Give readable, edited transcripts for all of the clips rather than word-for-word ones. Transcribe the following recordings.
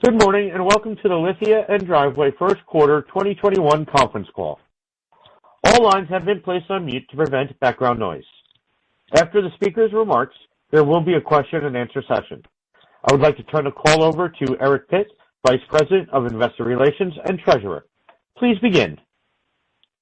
Good morning, and welcome to the Lithia and Driveway First Quarter 2021 conference call. All lines have been placed on mute to prevent background noise. After the speaker's remarks, there will be a question-and-answer session. I would like to turn the call over to Eric Pitt, Vice President of Investor Relations and Treasurer. Please begin.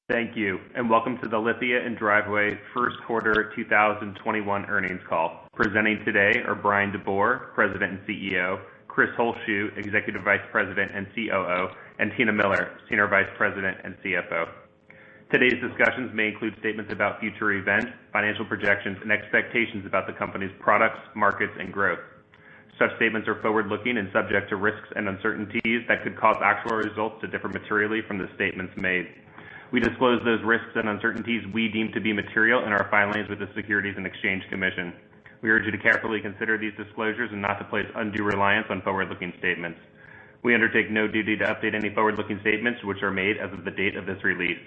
Thank you, and welcome to the Lithia and Driveway First Quarter 2021 earnings call. Presenting today are Bryan Deboer, President and CEO, Chris Holzshu, Executive Vice President and COO, and Tina Miller, Senior Vice President and CFO. Today's discussions may include statements about future events, financial projections, and expectations about the company's products, markets, and growth. Such statements are forward-looking and subject to risks and uncertainties that could cause actual results to differ materially from the statements made. We disclose those risks and uncertainties we deem to be material in our filings with the Securities and Exchange Commission. We urge you to carefully consider these disclosures and not to place undue reliance on forward-looking statements. We undertake no duty to update any forward-looking statements which are made as of the date of this release.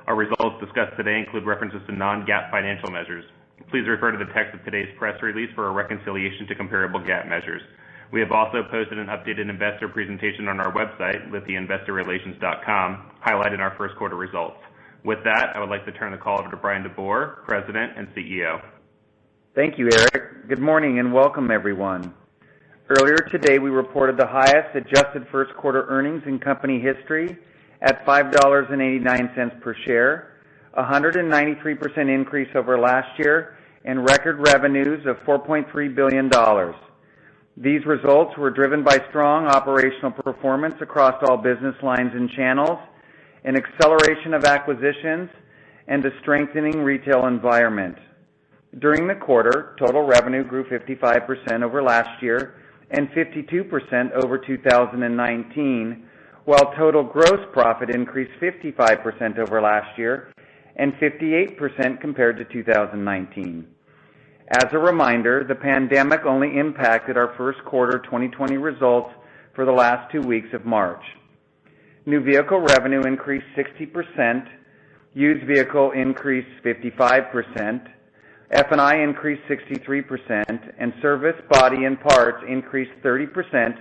Our results discussed today include references to non-GAAP financial measures. Please refer to the text of today's press release for a reconciliation to comparable GAAP measures. We have also posted an updated investor presentation on our website, lithiainvestorrelations.com, highlighting our first quarter results. With that, I would like to turn the call over to Bryan Deboer, President and CEO. Thank you, Eric. Good morning and welcome, everyone. Earlier today, we reported the highest adjusted first quarter earnings in company history at $5.89 per share, a 193% increase over last year, and record revenues of $4.3 billion. These results were driven by strong operational performance across all business lines and channels, an acceleration of acquisitions, and a strengthening retail environment. During the quarter, total revenue grew 55% over last year and 52% over 2019, while total gross profit increased 55% over last year and 58% compared to 2019. As a reminder, the pandemic only impacted our first quarter 2020 results for the last 2 weeks of March. New vehicle revenue increased 60%, used vehicle increased 55%, F&I increased 63%, and service, body, and parts increased 30%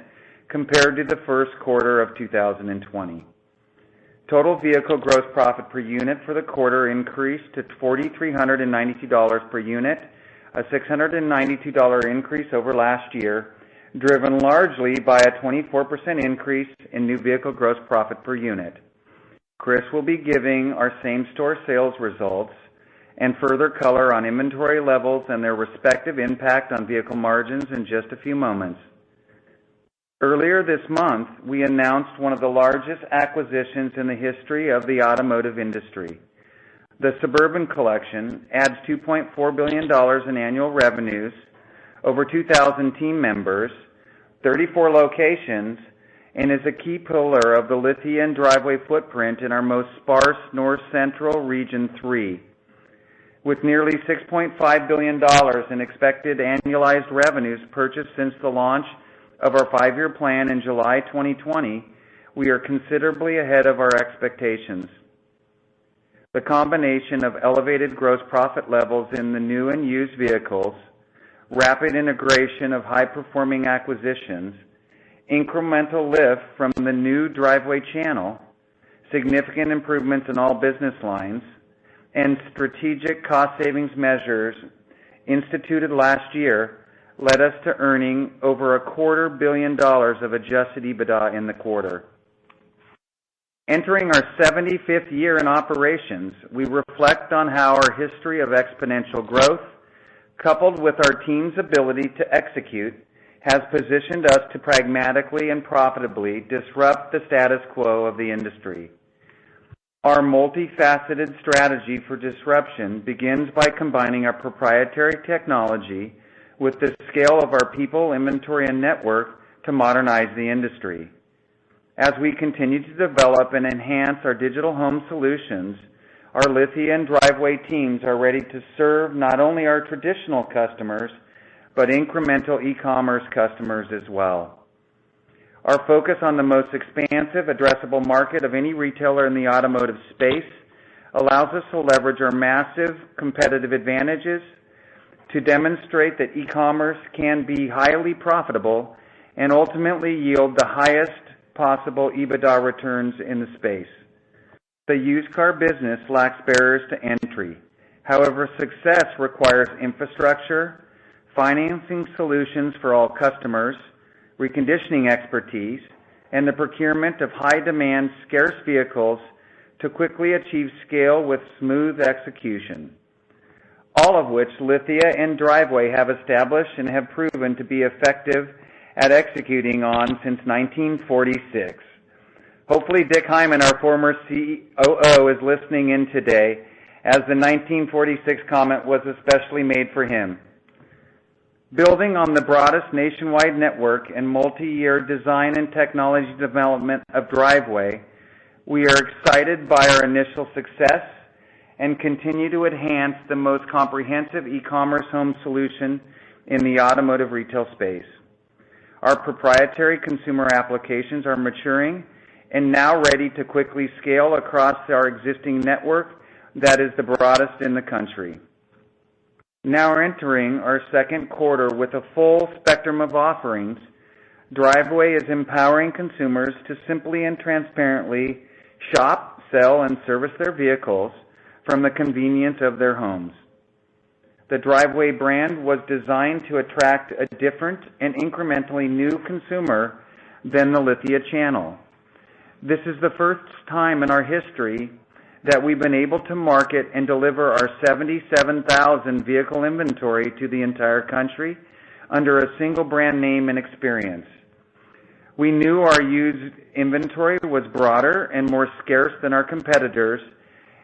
compared to the first quarter of 2020. Total vehicle gross profit per unit for the quarter increased to $4,392 per unit, a $692 increase over last year, driven largely by a 24% increase in new vehicle gross profit per unit. Chris will be giving our same-store sales results and further color on inventory levels and their respective impact on vehicle margins in just a few moments. Earlier this month, we announced one of the largest acquisitions in the history of the automotive industry. The Suburban Collection adds $2.4 billion in annual revenues, over 2,000 team members, 34 locations, and is a key pillar of the Lithia and Driveway footprint in our most sparse North Central Region 3. With nearly $6.5 billion in expected annualized revenues purchased since the launch of our 5-year plan in July 2020, we are considerably ahead of our expectations. The combination of elevated gross profit levels in the new and used vehicles, rapid integration of high-performing acquisitions, incremental lift from the new Driveway channel, significant improvements in all business lines, and strategic cost savings measures instituted last year led us to earning over $250 million of adjusted EBITDA in the quarter. Entering our 75th year in operations, we reflect on how our history of exponential growth, coupled with our team's ability to execute, has positioned us to pragmatically and profitably disrupt the status quo of the industry. Our multifaceted strategy for disruption begins by combining our proprietary technology with the scale of our people, inventory, and network to modernize the industry. As we continue to develop and enhance our digital home solutions, our Lithia and Driveway teams are ready to serve not only our traditional customers, but incremental e-commerce customers as well. Our focus on the most expansive addressable market of any retailer in the automotive space allows us to leverage our massive competitive advantages to demonstrate that e-commerce can be highly profitable and ultimately yield the highest possible EBITDA returns in the space. The used car business lacks barriers to entry. However, success requires infrastructure, financing solutions for all customers, reconditioning expertise, and the procurement of high-demand, scarce vehicles to quickly achieve scale with smooth execution, all of which Lithia and Driveway have established and have proven to be effective at executing on since 1946. Hopefully Dick Hyman, our former COO, is listening in today, as the 1946 comment was especially made for him. Building on the broadest nationwide network and multi-year design and technology development of Driveway, we are excited by our initial success and continue to enhance the most comprehensive e-commerce home solution in the automotive retail space. Our proprietary consumer applications are maturing and now ready to quickly scale across our existing network that is the broadest in the country. Now entering our second quarter with a full spectrum of offerings, Driveway is empowering consumers to simply and transparently shop, sell, and service their vehicles from the convenience of their homes. The Driveway brand was designed to attract a different and incrementally new consumer than the Lithia channel. This is the first time in our history that we've been able to market and deliver our 77,000 vehicle inventory to the entire country under a single brand name and experience. We knew our used inventory was broader and more scarce than our competitors,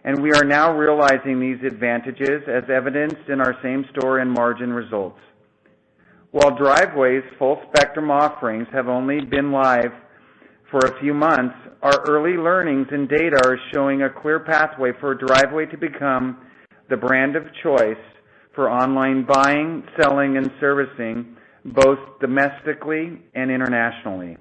and we are now realizing these advantages as evidenced in our same-store and margin results. While Driveway's full-spectrum offerings have only been live for a few months, our early learnings and data are showing a clear pathway for Driveway to become the brand of choice for online buying, selling, and servicing, both domestically and internationally.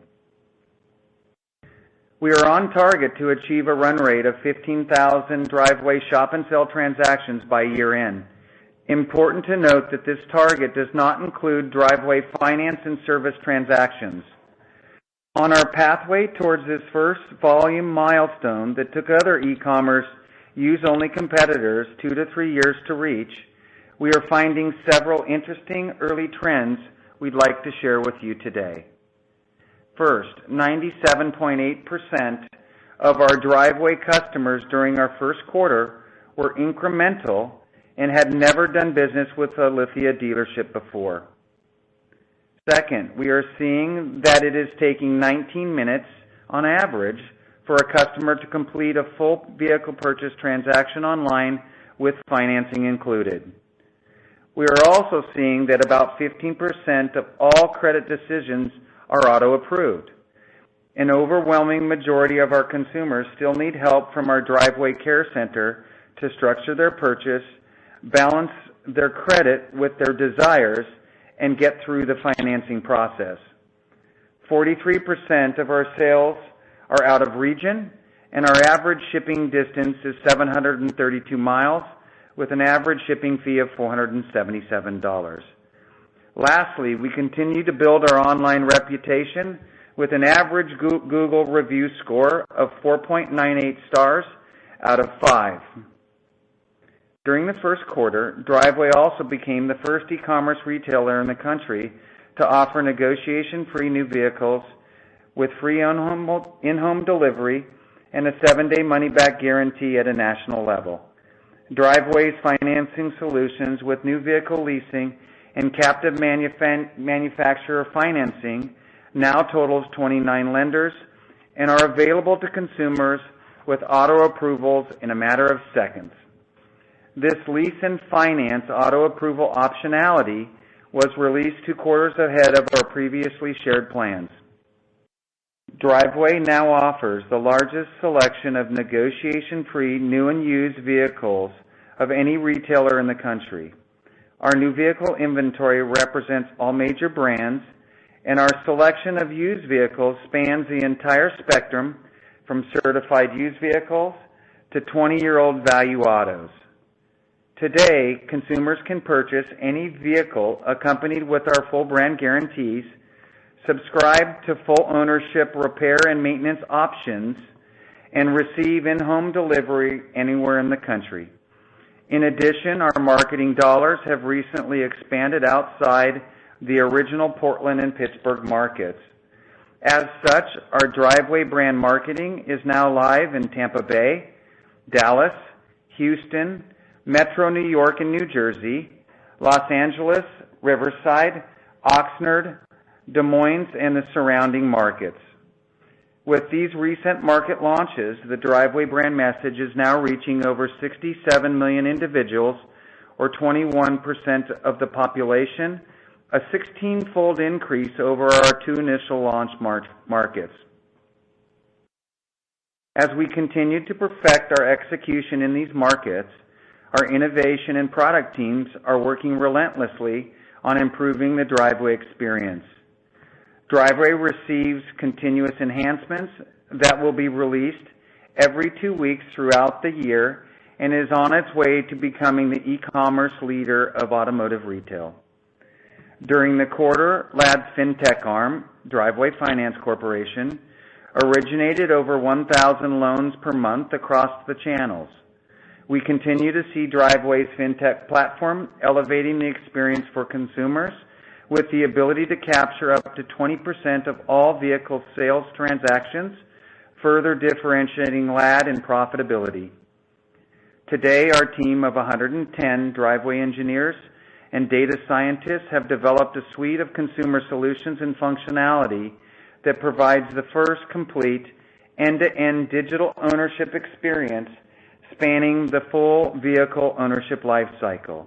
We are on target to achieve a run rate of 15,000 Driveway shop and sell transactions by year-end. Important to note that this target does not include Driveway finance and service transactions. On our pathway towards this first volume milestone that took other e-commerce use-only competitors 2 to 3 years to reach, we are finding several interesting early trends we'd like to share with you today. First, 97.8% of our Driveway customers during our first quarter were incremental and had never done business with a Lithia dealership before. Second, we are seeing that it is taking 19 minutes on average for a customer to complete a full vehicle purchase transaction online with financing included. We are also seeing that about 15% of all credit decisions are auto-approved. An overwhelming majority of our consumers still need help from our Driveway Care Center to structure their purchase, balance their credit with their desires, and get through the financing process. 43% of our sales are out of region, and our average shipping distance is 732 miles with an average shipping fee of $477. Lastly, we continue to build our online reputation with an average Google review score of 4.98 stars out of 5. During the first quarter, Driveway also became the first e-commerce retailer in the country to offer negotiation-free new vehicles with free in-home delivery and a 7-day money-back guarantee at a national level. Driveway's financing solutions with new vehicle leasing and captive manufacturer financing now totals 29 lenders and are available to consumers with auto approvals in a matter of seconds. This lease and finance auto approval optionality was released 2 quarters ahead of our previously shared plans. Driveway now offers the largest selection of negotiation-free new and used vehicles of any retailer in the country. Our new vehicle inventory represents all major brands, and our selection of used vehicles spans the entire spectrum from certified used vehicles to 20-year-old value autos. Today, consumers can purchase any vehicle accompanied with our full brand guarantees, subscribe to full ownership repair and maintenance options, and receive in-home delivery anywhere in the country. In addition, our marketing dollars have recently expanded outside the original Portland and Pittsburgh markets. As such, our Driveway brand marketing is now live in Tampa Bay, Dallas, Houston, Metro New York and New Jersey, Los Angeles, Riverside, Oxnard, Des Moines, and the surrounding markets. With these recent market launches, the Driveway brand message is now reaching over 67 million individuals, or 21% of the population, a 16-fold increase over our two initial launch markets. As we continue to perfect our execution in these markets, our innovation and product teams are working relentlessly on improving the Driveway experience. Driveway receives continuous enhancements that will be released every 2 weeks throughout the year and is on its way to becoming the e-commerce leader of automotive retail. During the quarter, LAD's fintech arm, Driveway Finance Corporation, originated over 1,000 loans per month across the channels. We continue to see Driveway's fintech platform elevating the experience for consumers with the ability to capture up to 20% of all vehicle sales transactions, further differentiating LAD in profitability. Today, our team of 110 Driveway engineers and data scientists have developed a suite of consumer solutions and functionality that provides the first complete end-to-end digital ownership experience spanning the full vehicle ownership life cycle.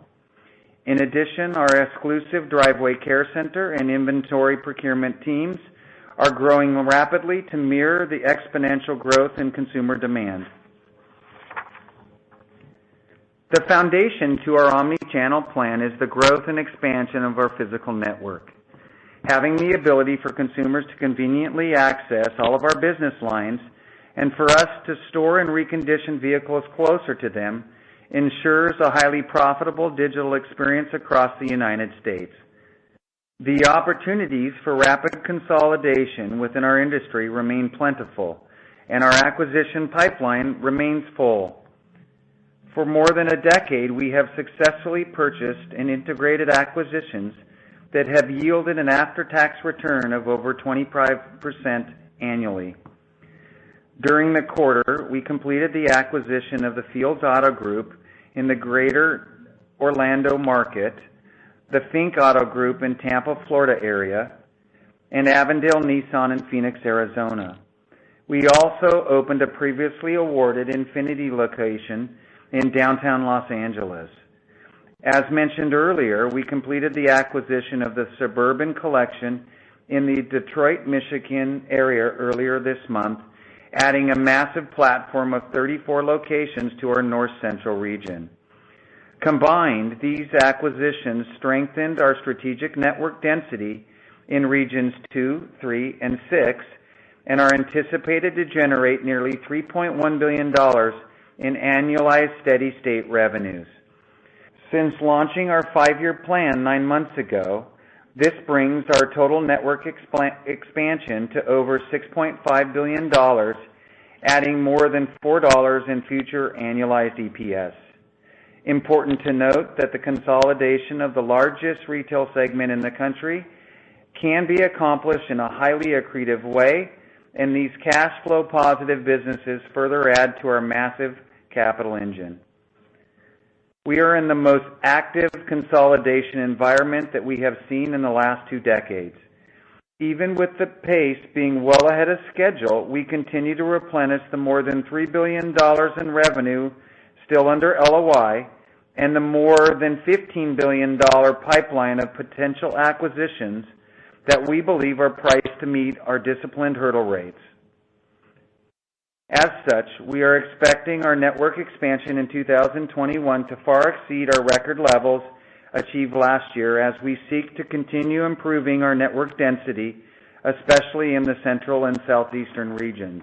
In addition, our exclusive Driveway Care Center and inventory procurement teams are growing rapidly to mirror the exponential growth in consumer demand. The foundation to our omni-channel plan is the growth and expansion of our physical network. Having the ability for consumers to conveniently access all of our business lines and for us to store and recondition vehicles closer to them ensures a highly profitable digital experience across the United States. The opportunities for rapid consolidation within our industry remain plentiful, and our acquisition pipeline remains full. For more than a decade, we have successfully purchased and integrated acquisitions that have yielded an after-tax return of over 25% annually. During the quarter, we completed the acquisition of the Fields Auto Group in the greater Orlando market, the Fink Auto Group in Tampa, Florida area, and Avondale Nissan in Phoenix, Arizona. We also opened a previously awarded Infinity location in downtown Los Angeles. As mentioned earlier, we completed the acquisition of the Suburban Collection in the Detroit, Michigan area earlier this month, adding a massive platform of 34 locations to our North Central region. Combined, these acquisitions strengthened our strategic network density in regions 2, 3, and 6, and are anticipated to generate nearly $3.1 billion in annualized steady-state revenues. Since launching our 5-year plan 9 months ago, this brings our total network expansion to over $6.5 billion, adding more than $4 in future annualized EPS. Important to note that the consolidation of the largest retail segment in the country can be accomplished in a highly accretive way, and these cash flow positive businesses further add to our massive capital engine. We are in the most active consolidation environment that we have seen in the last 2 decades. Even with the pace being well ahead of schedule, we continue to replenish the more than $3 billion in revenue still under LOI and the more than $15 billion pipeline of potential acquisitions that we believe are priced to meet our disciplined hurdle rates. As such, we are expecting our network expansion in 2021 to far exceed our record levels achieved last year as we seek to continue improving our network density, especially in the central and southeastern regions.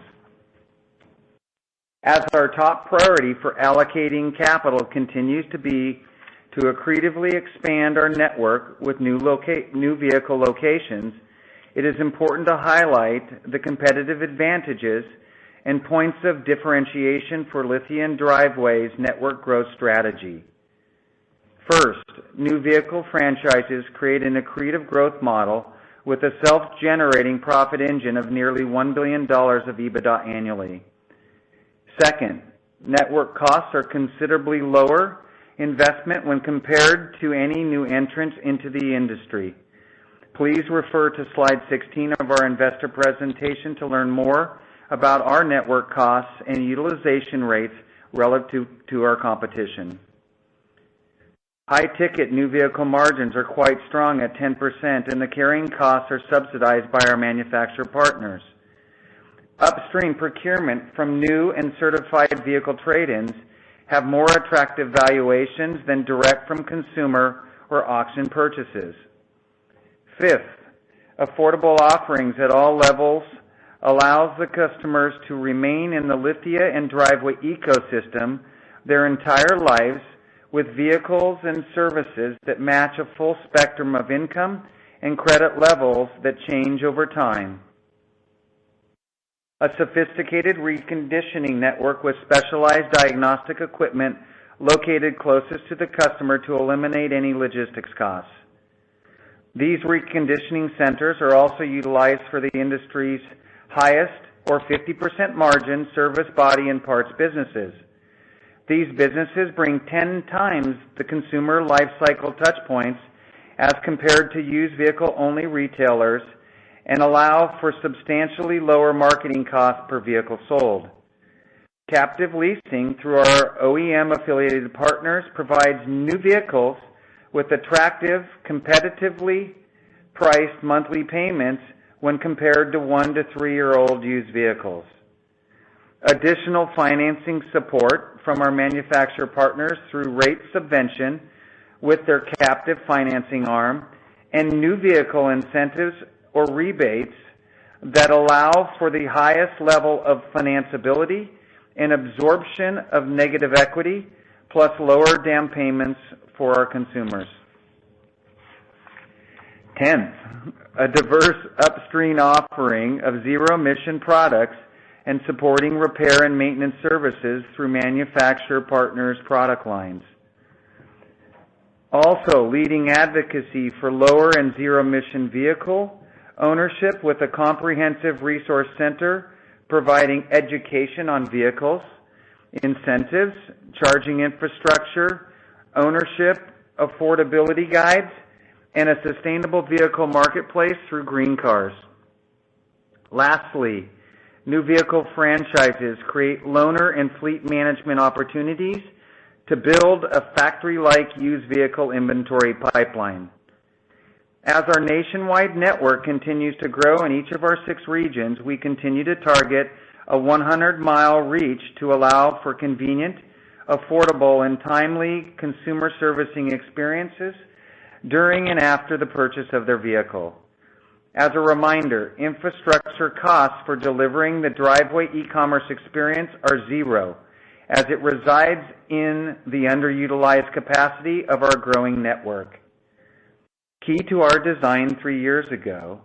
As our top priority for allocating capital continues to be to accretively expand our network with new vehicle locations, it is important to highlight the competitive advantages and points of differentiation for Lithia and Driveway's network growth strategy. First, new vehicle franchises create an accretive growth model with a self-generating profit engine of nearly $1 billion of EBITDA annually. Second, network costs are considerably lower investment when compared to any new entrants into the industry. Please refer to slide 16 of our investor presentation to learn more about our network costs and utilization rates relative to our competition. High-ticket new vehicle margins are quite strong at 10%, and the carrying costs are subsidized by our manufacturer partners. Upstream procurement from new and certified vehicle trade-ins have more attractive valuations than direct from consumer or auction purchases. Fifth, affordable offerings at all levels allows the customers to remain in the Lithia and Driveway ecosystem their entire lives with vehicles and services that match a full spectrum of income and credit levels that change over time. A sophisticated reconditioning network with specialized diagnostic equipment located closest to the customer to eliminate any logistics costs. These reconditioning centers are also utilized for the industry's highest or 50% margin service, body, and parts businesses. These businesses bring 10 times the consumer life cycle touch points as compared to used vehicle-only retailers and allow for substantially lower marketing costs per vehicle sold. Captive leasing through our OEM-affiliated partners provides new vehicles with attractive, competitively priced monthly payments when compared to 1 to 3-year-old used vehicles. Additional financing support from our manufacturer partners through rate subvention with their captive financing arm and new vehicle incentives or rebates that allow for the highest level of financeability and absorption of negative equity, plus lower down payments for our consumers. 10th, a diverse upstream offering of zero-emission products and supporting repair and maintenance services through manufacturer partners' product lines. Also, leading advocacy for lower and zero-emission vehicle ownership with a comprehensive resource center providing education on vehicles, incentives, charging infrastructure, ownership, affordability guides, and a sustainable vehicle marketplace through green cars. Lastly, new vehicle franchises create loaner and fleet management opportunities to build a factory-like used vehicle inventory pipeline. As our nationwide network continues to grow in each of our 6 regions, we continue to target a 100-mile reach to allow for convenient, affordable, and timely consumer servicing experiences during and after the purchase of their vehicle. As a reminder, infrastructure costs for delivering the Driveway e-commerce experience are zero, as it resides in the underutilized capacity of our growing network. Key to our design 3 years ago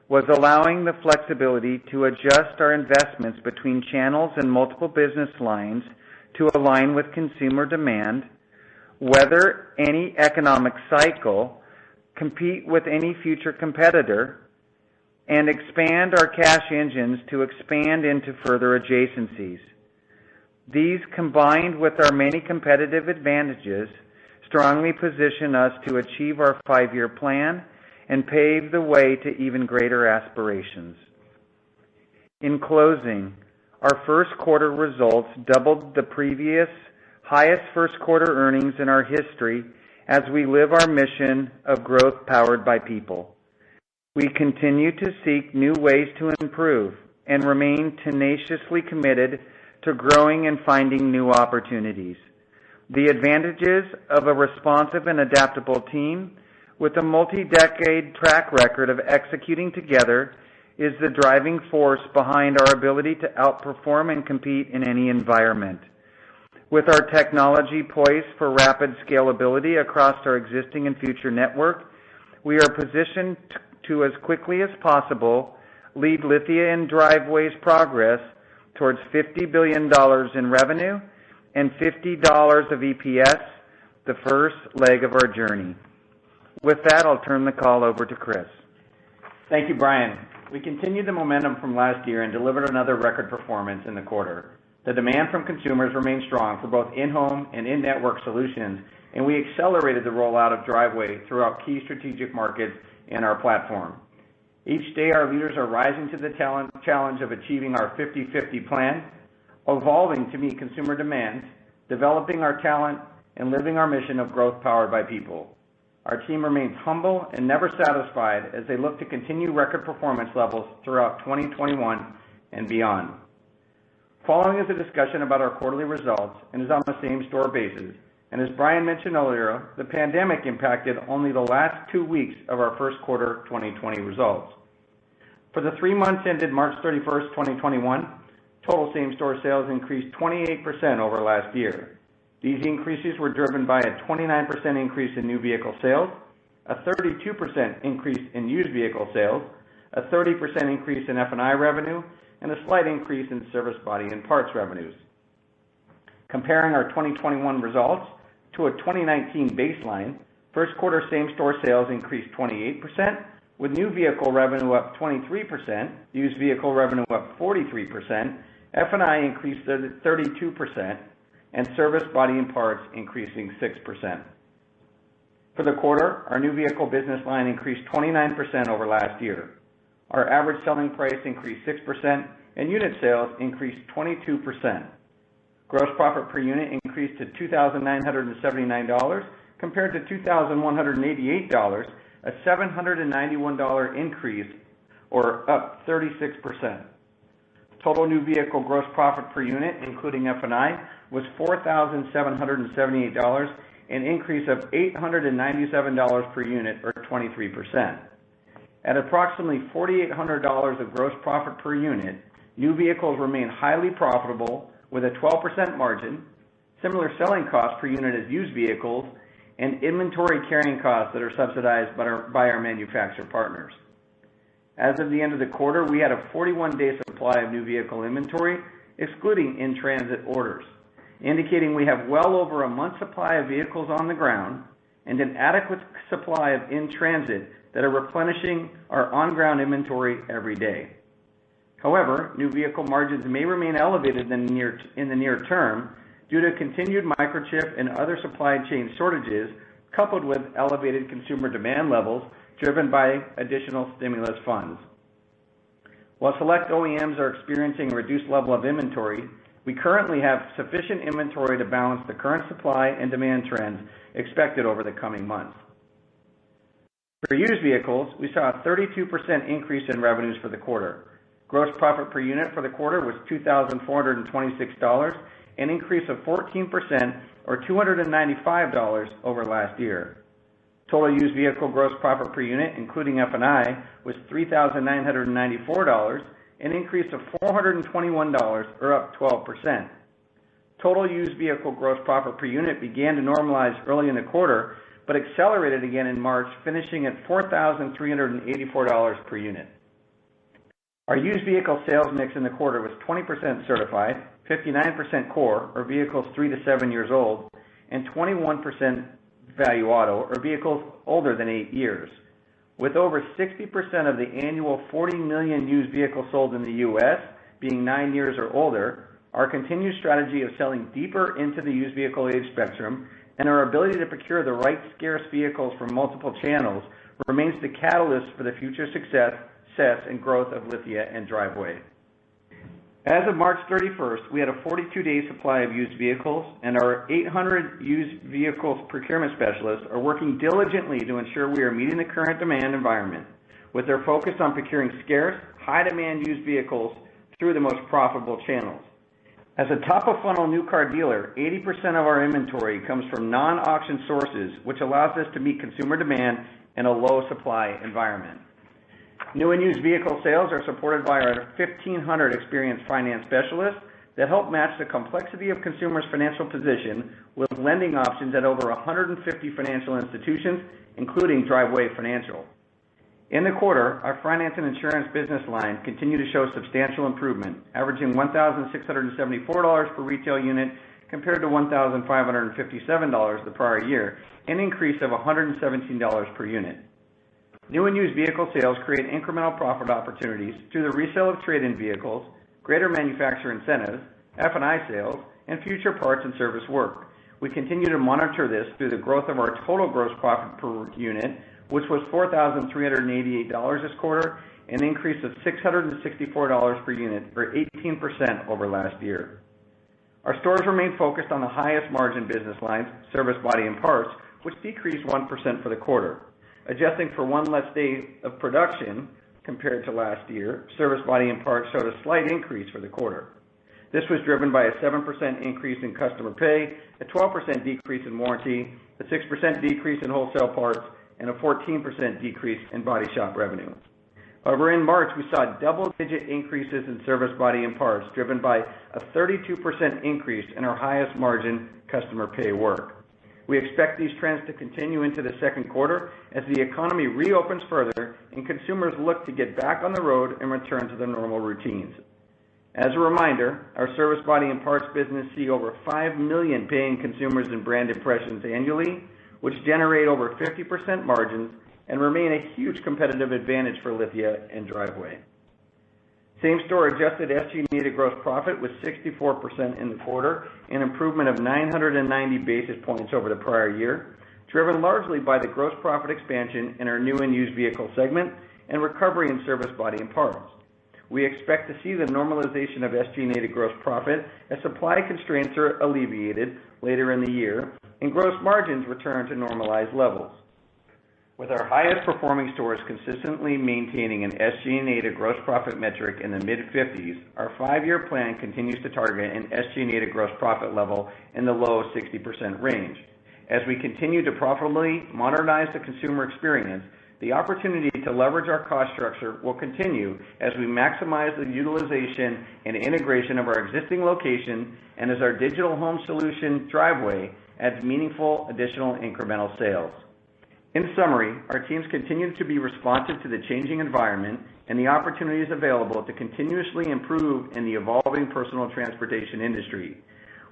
was allowing the flexibility to adjust our investments between channels and multiple business lines to align with consumer demand, weather any economic cycle, compete with any future competitor, and expand our cash engines to expand into further adjacencies. These, combined with our many competitive advantages, strongly position us to achieve our 5-year plan and pave the way to even greater aspirations. In closing, our first quarter results doubled the previous highest first quarter earnings in our history as we live our mission of growth powered by people. We continue to seek new ways to improve and remain tenaciously committed to growing and finding new opportunities. The advantages of a responsive and adaptable team with a multi-decade track record of executing together is the driving force behind our ability to outperform and compete in any environment. With our technology poised for rapid scalability across our existing and future network, we are positioned to, as quickly as possible, lead Lithia & Driveway's progress towards $50 billion in revenue and $50 of EPS, the first leg of our journey. With that, I'll turn the call over to Chris. Thank you, Brian. We continued the momentum from last year and delivered another record performance in the quarter. The demand from consumers remained strong for both in-home and in-network solutions, and we accelerated the rollout of Driveway throughout key strategic markets in our platform. Each day, our leaders are rising to the challenge of achieving our 50/50 plan, evolving to meet consumer demands, developing our talent, and living our mission of growth powered by people. Our team remains humble and never satisfied as they look to continue record performance levels throughout 2021 and beyond. Following is a discussion about our quarterly results and is on the same-store basis. And as Brian mentioned earlier, the pandemic impacted only the last 2 weeks of our first quarter 2020 results. For the 3 months ended March 31st, 2021, total same-store sales increased 28% over last year. These increases were driven by a 29% increase in new vehicle sales, a 32% increase in used vehicle sales, a 30% increase in F&I revenue, and a slight increase in service body and parts revenues. Comparing our 2021 results to a 2019 baseline, first quarter same-store sales increased 28%, with new vehicle revenue up 23%, used vehicle revenue up 43%, F&I increased 32%, and service body and parts increasing 6%. For the quarter, our new vehicle business line increased 29% over last year. Our average selling price increased 6%, and unit sales increased 22%. Gross profit per unit increased to $2,979 compared to $2,188, a $791 increase, or up 36%. Total new vehicle gross profit per unit, including F&I, was $4,778, an increase of $897 per unit, or 23%. At approximately $4,800 of gross profit per unit, new vehicles remain highly profitable with a 12% margin, similar selling costs per unit as used vehicles, and inventory carrying costs that are subsidized by our manufacturer partners. As of the end of the quarter, we had a 41-day supply of new vehicle inventory, excluding in-transit orders, indicating we have well over a month's supply of vehicles on the ground and an adequate supply of in-transit that are replenishing our on-ground inventory every day. However, new vehicle margins may remain elevated in the near term due to continued microchip and other supply chain shortages, coupled with elevated consumer demand levels driven by additional stimulus funds. While select OEMs are experiencing a reduced level of inventory, we currently have sufficient inventory to balance the current supply and demand trends expected over the coming months. For used vehicles, we saw a 32% increase in revenues for the quarter. Gross profit per unit for the quarter was $2,426, an increase of 14%, or $295 over last year. Total used vehicle gross profit per unit, including F&I, was $3,994, an increase of $421, or up 12%. Total used vehicle gross profit per unit began to normalize early in the quarter, but accelerated again in March, finishing at $4,384 per unit. Our used vehicle sales mix in the quarter was 20% certified, 59% core, or vehicles 3 to 7 years old, and 21% value auto, or vehicles older than 8 years. With over 60% of the annual 40 million used vehicles sold in the U.S. being 9 years or older, our continued strategy of selling deeper into the used vehicle age spectrum and our ability to procure the right scarce vehicles from multiple channels remains the catalyst for the future success and growth of Lithia & Driveway. As of March 31st, we had a 42-day supply of used vehicles, and our 800 used vehicles procurement specialists are working diligently to ensure we are meeting the current demand environment, with their focus on procuring scarce, high-demand used vehicles through the most profitable channels. As a top-of-funnel new car dealer, 80% of our inventory comes from non-auction sources, which allows us to meet consumer demand in a low-supply environment. New and used vehicle sales are supported by our 1,500 experienced finance specialists that help match the complexity of consumers' financial position with lending options at over 150 financial institutions, including Driveway Financial. In the quarter, our finance and insurance business line continued to show substantial improvement, averaging $1,674 per retail unit compared to $1,557 the prior year, an increase of $117 per unit. New and used vehicle sales create incremental profit opportunities through the resale of trade-in vehicles, greater manufacturer incentives, F&I sales, and future parts and service work. We continue to monitor this through the growth of our total gross profit per unit, which was $4,388 this quarter, an increase of $664 per unit, or 18% over last year. Our stores remain focused on the highest margin business lines, service, body, and parts, which decreased 1% for the quarter. Adjusting for one less day of production compared to last year, service, body, and parts showed a slight increase for the quarter. This was driven by a 7% increase in customer pay, a 12% decrease in warranty, a 6% decrease in wholesale parts, and a 14% decrease in body shop revenue. However, in March, we saw double-digit increases in service, body, and parts, driven by a 32% increase in our highest margin customer pay work. We expect these trends to continue into the second quarter as the economy reopens further and consumers look to get back on the road and return to their normal routines. As a reminder, our service, body, and parts business see over 5 million paying consumers and brand impressions annually, which generate over 50% margins and remain a huge competitive advantage for Lithia and Driveway. Same-store adjusted SG&A to gross profit was 64% in the quarter, an improvement of 990 basis points over the prior year, driven largely by the gross profit expansion in our new and used vehicle segment and recovery in service, body, and parts. We expect to see the normalization of SG&A to gross profit as supply constraints are alleviated later in the year and gross margins return to normalized levels. With our highest performing stores consistently maintaining an SG&A to gross profit metric in the mid-50s, our 5-year plan continues to target an SG&A to gross profit level in the low 60% range. As we continue to profitably modernize the consumer experience, the opportunity to leverage our cost structure will continue as we maximize the utilization and integration of our existing location and as our digital home solution Driveway adds meaningful additional incremental sales. In summary, our teams continue to be responsive to the changing environment and the opportunities available to continuously improve in the evolving personal transportation industry.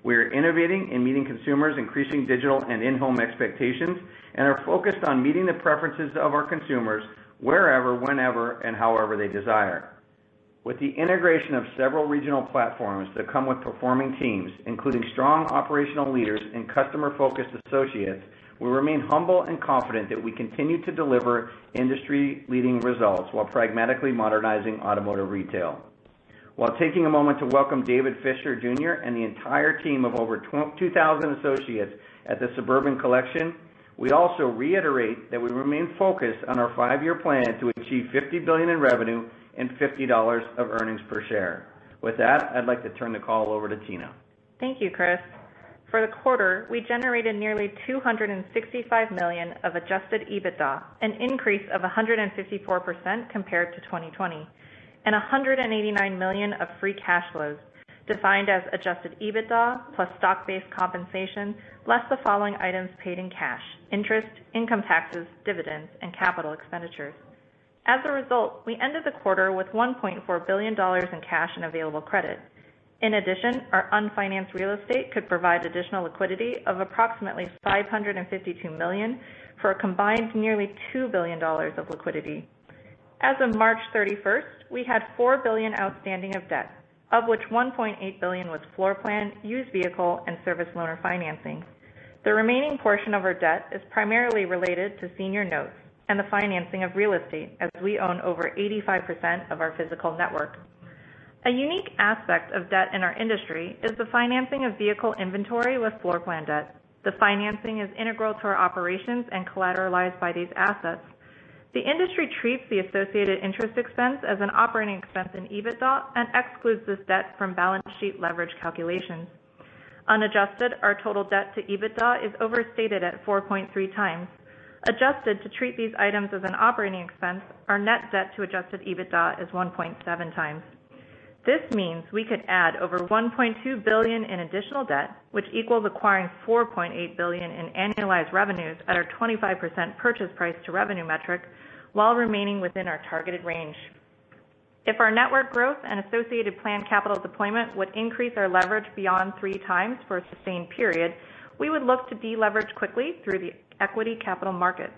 We are innovating and meeting consumers' increasing digital and in-home expectations and are focused on meeting the preferences of our consumers wherever, whenever, and however they desire. With the integration of several regional platforms that come with performing teams, including strong operational leaders and customer-focused associates, we remain humble and confident that we continue to deliver industry-leading results while pragmatically modernizing automotive retail. While taking a moment to welcome David Fisher Jr. and the entire team of over 2,000 associates at the Suburban Collection, we also reiterate that we remain focused on our 5-year plan to achieve $50 billion in revenue and $50 of earnings per share. With that, I'd like to turn the call over to Tina. Thank you, Chris. For the quarter, we generated nearly $265 million of adjusted EBITDA, an increase of 154% compared to 2020, and $189 million of free cash flows, defined as adjusted EBITDA plus stock-based compensation, less the following items paid in cash: interest, income taxes, dividends, and capital expenditures. As a result, we ended the quarter with $1.4 billion in cash and available credit. In addition, our unfinanced real estate could provide additional liquidity of approximately $552 million for a combined nearly $2 billion of liquidity. As of March 31st, we had $4 billion outstanding of debt, of which $1.8 billion was floor plan, used vehicle, and service loaner financing. The remaining portion of our debt is primarily related to senior notes and the financing of real estate, as we own over 85% of our physical network. A unique aspect of debt in our industry is the financing of vehicle inventory with floor plan debt. The financing is integral to our operations and collateralized by these assets. The industry treats the associated interest expense as an operating expense in EBITDA and excludes this debt from balance sheet leverage calculations. Unadjusted, our total debt to EBITDA is overstated at 4.3 times. Adjusted to treat these items as an operating expense, our net debt to adjusted EBITDA is 1.7 times. This means we could add over $1.2 billion in additional debt, which equals acquiring $4.8 billion in annualized revenues at our 25% purchase price to revenue metric, while remaining within our targeted range. If our network growth and associated planned capital deployment would increase our leverage beyond 3 times for a sustained period, we would look to deleverage quickly through the equity capital markets.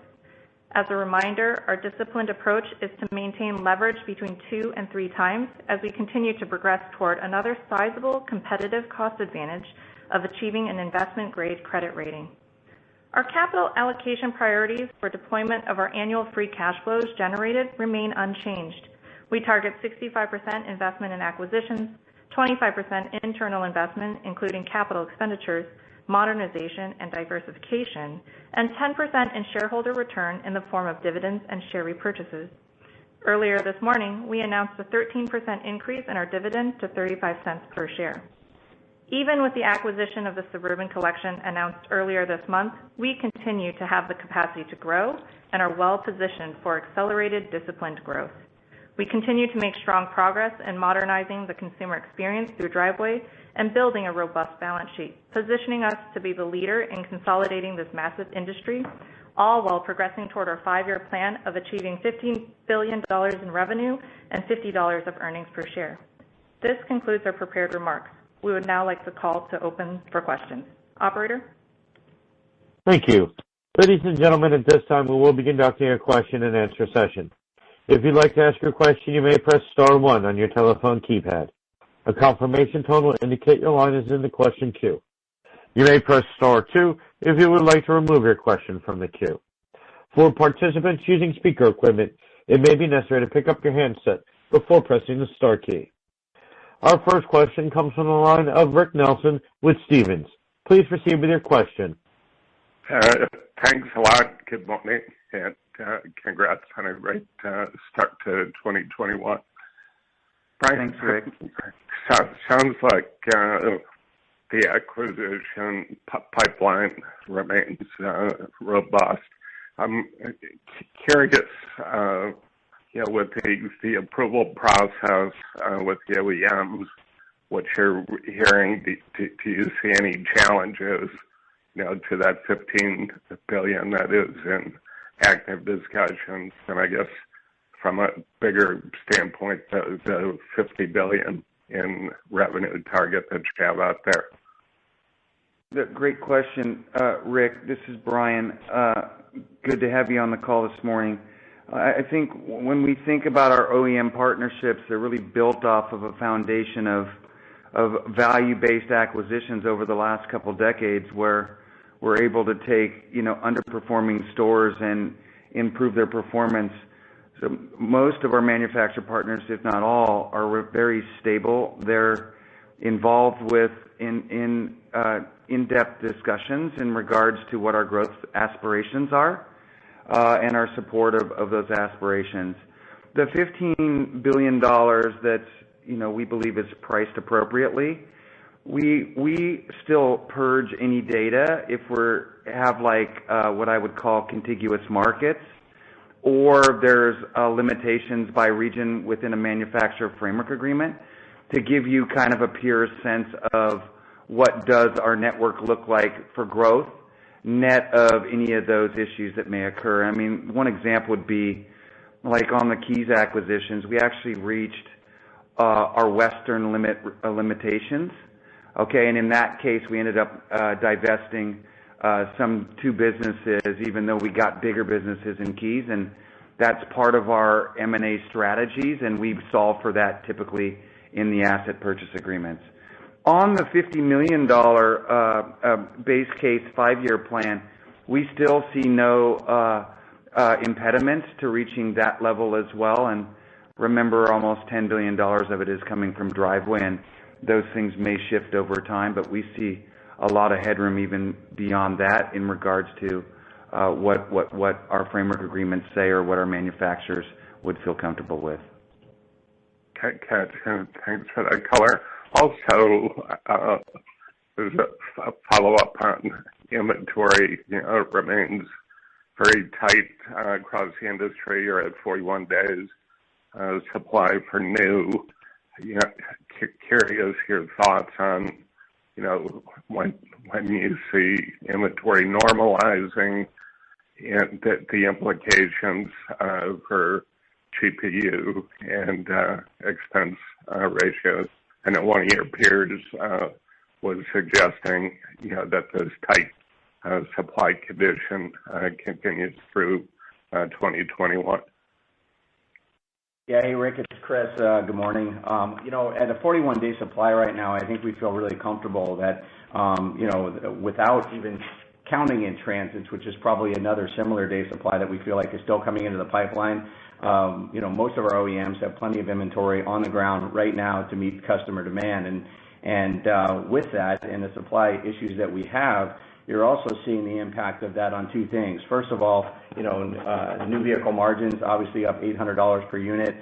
As a reminder, our disciplined approach is to maintain leverage between 2 and 3 times as we continue to progress toward another sizable competitive cost advantage of achieving an investment-grade credit rating. Our capital allocation priorities for deployment of our annual free cash flows generated remain unchanged. We target 65% investment in acquisitions, 25% internal investment, including capital expenditures, modernization and diversification, and 10% in shareholder return in the form of dividends and share repurchases. Earlier this morning, we announced a 13% increase in our dividend to 35 cents per share. Even with the acquisition of the Suburban Collection announced earlier this month, we continue to have the capacity to grow and are well positioned for accelerated, disciplined growth. We continue to make strong progress in modernizing the consumer experience through Driveway and building a robust balance sheet, positioning us to be the leader in consolidating this massive industry, all while progressing toward our 5-year plan of achieving $15 billion in revenue and $50 of earnings per share. This concludes our prepared remarks. We would now like the call to open for questions. Operator? Thank you. Ladies and gentlemen, at this time we will be conducting a question and answer session. If you'd like to ask your question, you may press star 1 on your telephone keypad. A confirmation tone will indicate your line is in the question queue. You may press star 2 if you would like to remove your question from the queue. For participants using speaker equipment, it may be necessary to pick up your handset before pressing the star key. Our first question comes from the line of Rick Nelson with Stephens. Please proceed with your question. Thanks a lot. Good morning, and congrats on a great start to 2021. Brian, thanks, Rick. Sounds like the acquisition pipeline remains robust. I'm curious, with the approval process with the OEMs, what you're hearing, do you see any challenges, to that $15 billion that is in active discussions? And I guess from a bigger standpoint, the $50 billion in revenue target that you have out there. Great question, Rick. This is Brian. Good to have you on the call this morning. I think when we think about our OEM partnerships, they're really built off of a foundation of value-based acquisitions over the last couple decades, where we're able to take underperforming stores and improve their performance. So most of our manufacturer partners, if not all, are very stable. They're involved with in-depth discussions in regards to what our growth aspirations are, and our support of those aspirations. The $15 billion that's we believe is priced appropriately. We still purge any data if we have what I would call contiguous markets, or there's limitations by region within a manufacturer framework agreement, to give you kind of a pure sense of what does our network look like for growth, net of any of those issues that may occur. I mean, one example would be like on the Keys acquisitions, we actually reached our western limitations. Okay, and in that case, we ended up divesting some 2 businesses, even though we got bigger businesses in Keys, and that's part of our M&A strategies, and we solve for that typically in the asset purchase agreements. On the $50 million base case 5-year plan, we still see no impediments to reaching that level as well. And remember, almost $10 billion of it is coming from Driveway, and those things may shift over time, but we see a lot of headroom even beyond that in regards to what our framework agreements say or what our manufacturers would feel comfortable with. Okay, thanks for that color. Also, there's a follow-up on inventory. It remains very tight across the industry. You're at 41 days supply for new. Curious your thoughts on, when you see inventory normalizing and the implications for GPU and expense ratios. I know one of your peers was suggesting, that this tight supply condition continues through 2021. Yeah, hey Rick, it's Chris. Good morning. At a 41-day supply right now, I think we feel really comfortable that, without even counting in transits, which is probably another similar day supply that we feel like is still coming into the pipeline. Most of our OEMs have plenty of inventory on the ground right now to meet customer demand. And with that and the supply issues that we have, you're also seeing the impact of that on two things. First of all, new vehicle margins, obviously up $800 per unit,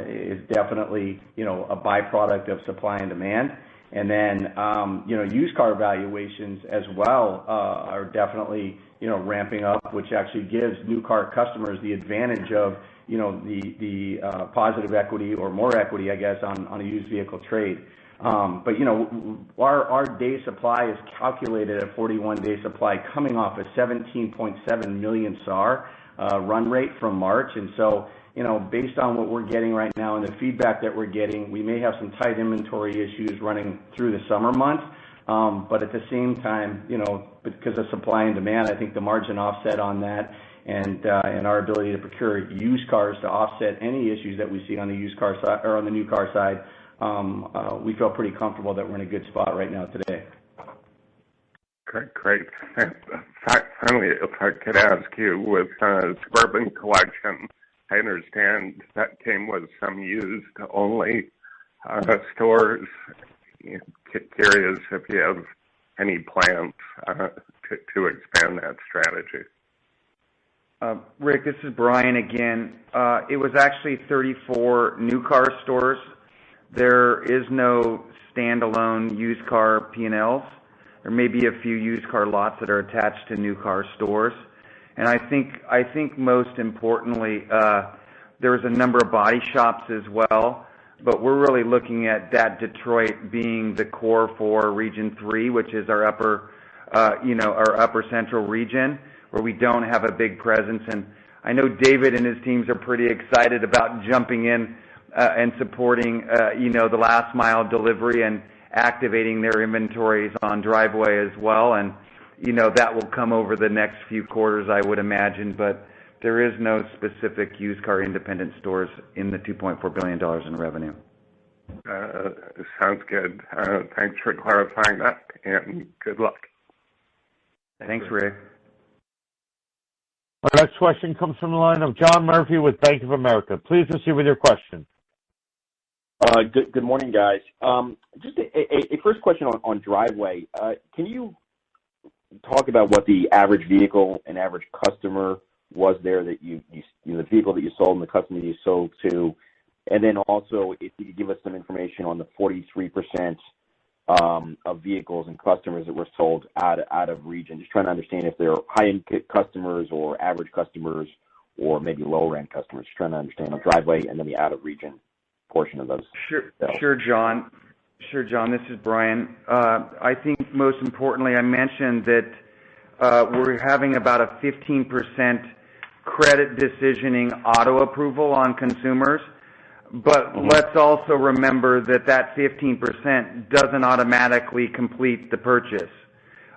is definitely, a byproduct of supply and demand. And then, used car valuations as well are definitely, ramping up, which actually gives new car customers the advantage of, the positive equity or more equity, I guess, on a used vehicle trade. But our day supply is calculated at 41-day supply coming off a 17.7 million SAR run rate from March. And so, based on what we're getting right now and the feedback that we're getting, we may have some tight inventory issues running through the summer months. But at the same time, because of supply and demand, I think the margin offset on that and our ability to procure used cars to offset any issues that we see on the used car side or on the new car side, we feel pretty comfortable that we're in a good spot right now today. Great. Finally, if I could ask you, with Suburban Collection, I understand that came with some used-only stores. Curious if you have any plans to expand that strategy. Rick, this is Brian again. It was actually 34 new car stores. There is no standalone used car P&Ls. There may be a few used car lots that are attached to new car stores. And I think most importantly, there's a number of body shops as well, but we're really looking at that Detroit being the core for Region 3, which is our upper central region, where we don't have a big presence. And I know David and his teams are pretty excited about jumping in and supporting, the last mile delivery and activating their inventories on Driveway as well. And, that will come over the next few quarters, I would imagine, but there is no specific used car independent stores in the $2.4 billion in revenue. Sounds good. Thanks for clarifying that, and good luck. Thanks, Rick. Our next question comes from the line of John Murphy with Bank of America. Please proceed with your question. Good morning, guys. Just a first question on Driveway. Can you talk about what the average vehicle and average customer was there that the vehicle that you sold and the customer you sold to, and then also if you could give us some information on the 43% of vehicles and customers that were sold out of region. Just trying to understand if they're high-end customers or average customers or maybe lower-end customers. Just trying to understand the Driveway and then the out-of-region portion of those. Sure, John. This is Brian. I think most importantly, I mentioned that we're having about a 15% credit decisioning auto approval on consumers. But let's also remember that 15% doesn't automatically complete the purchase.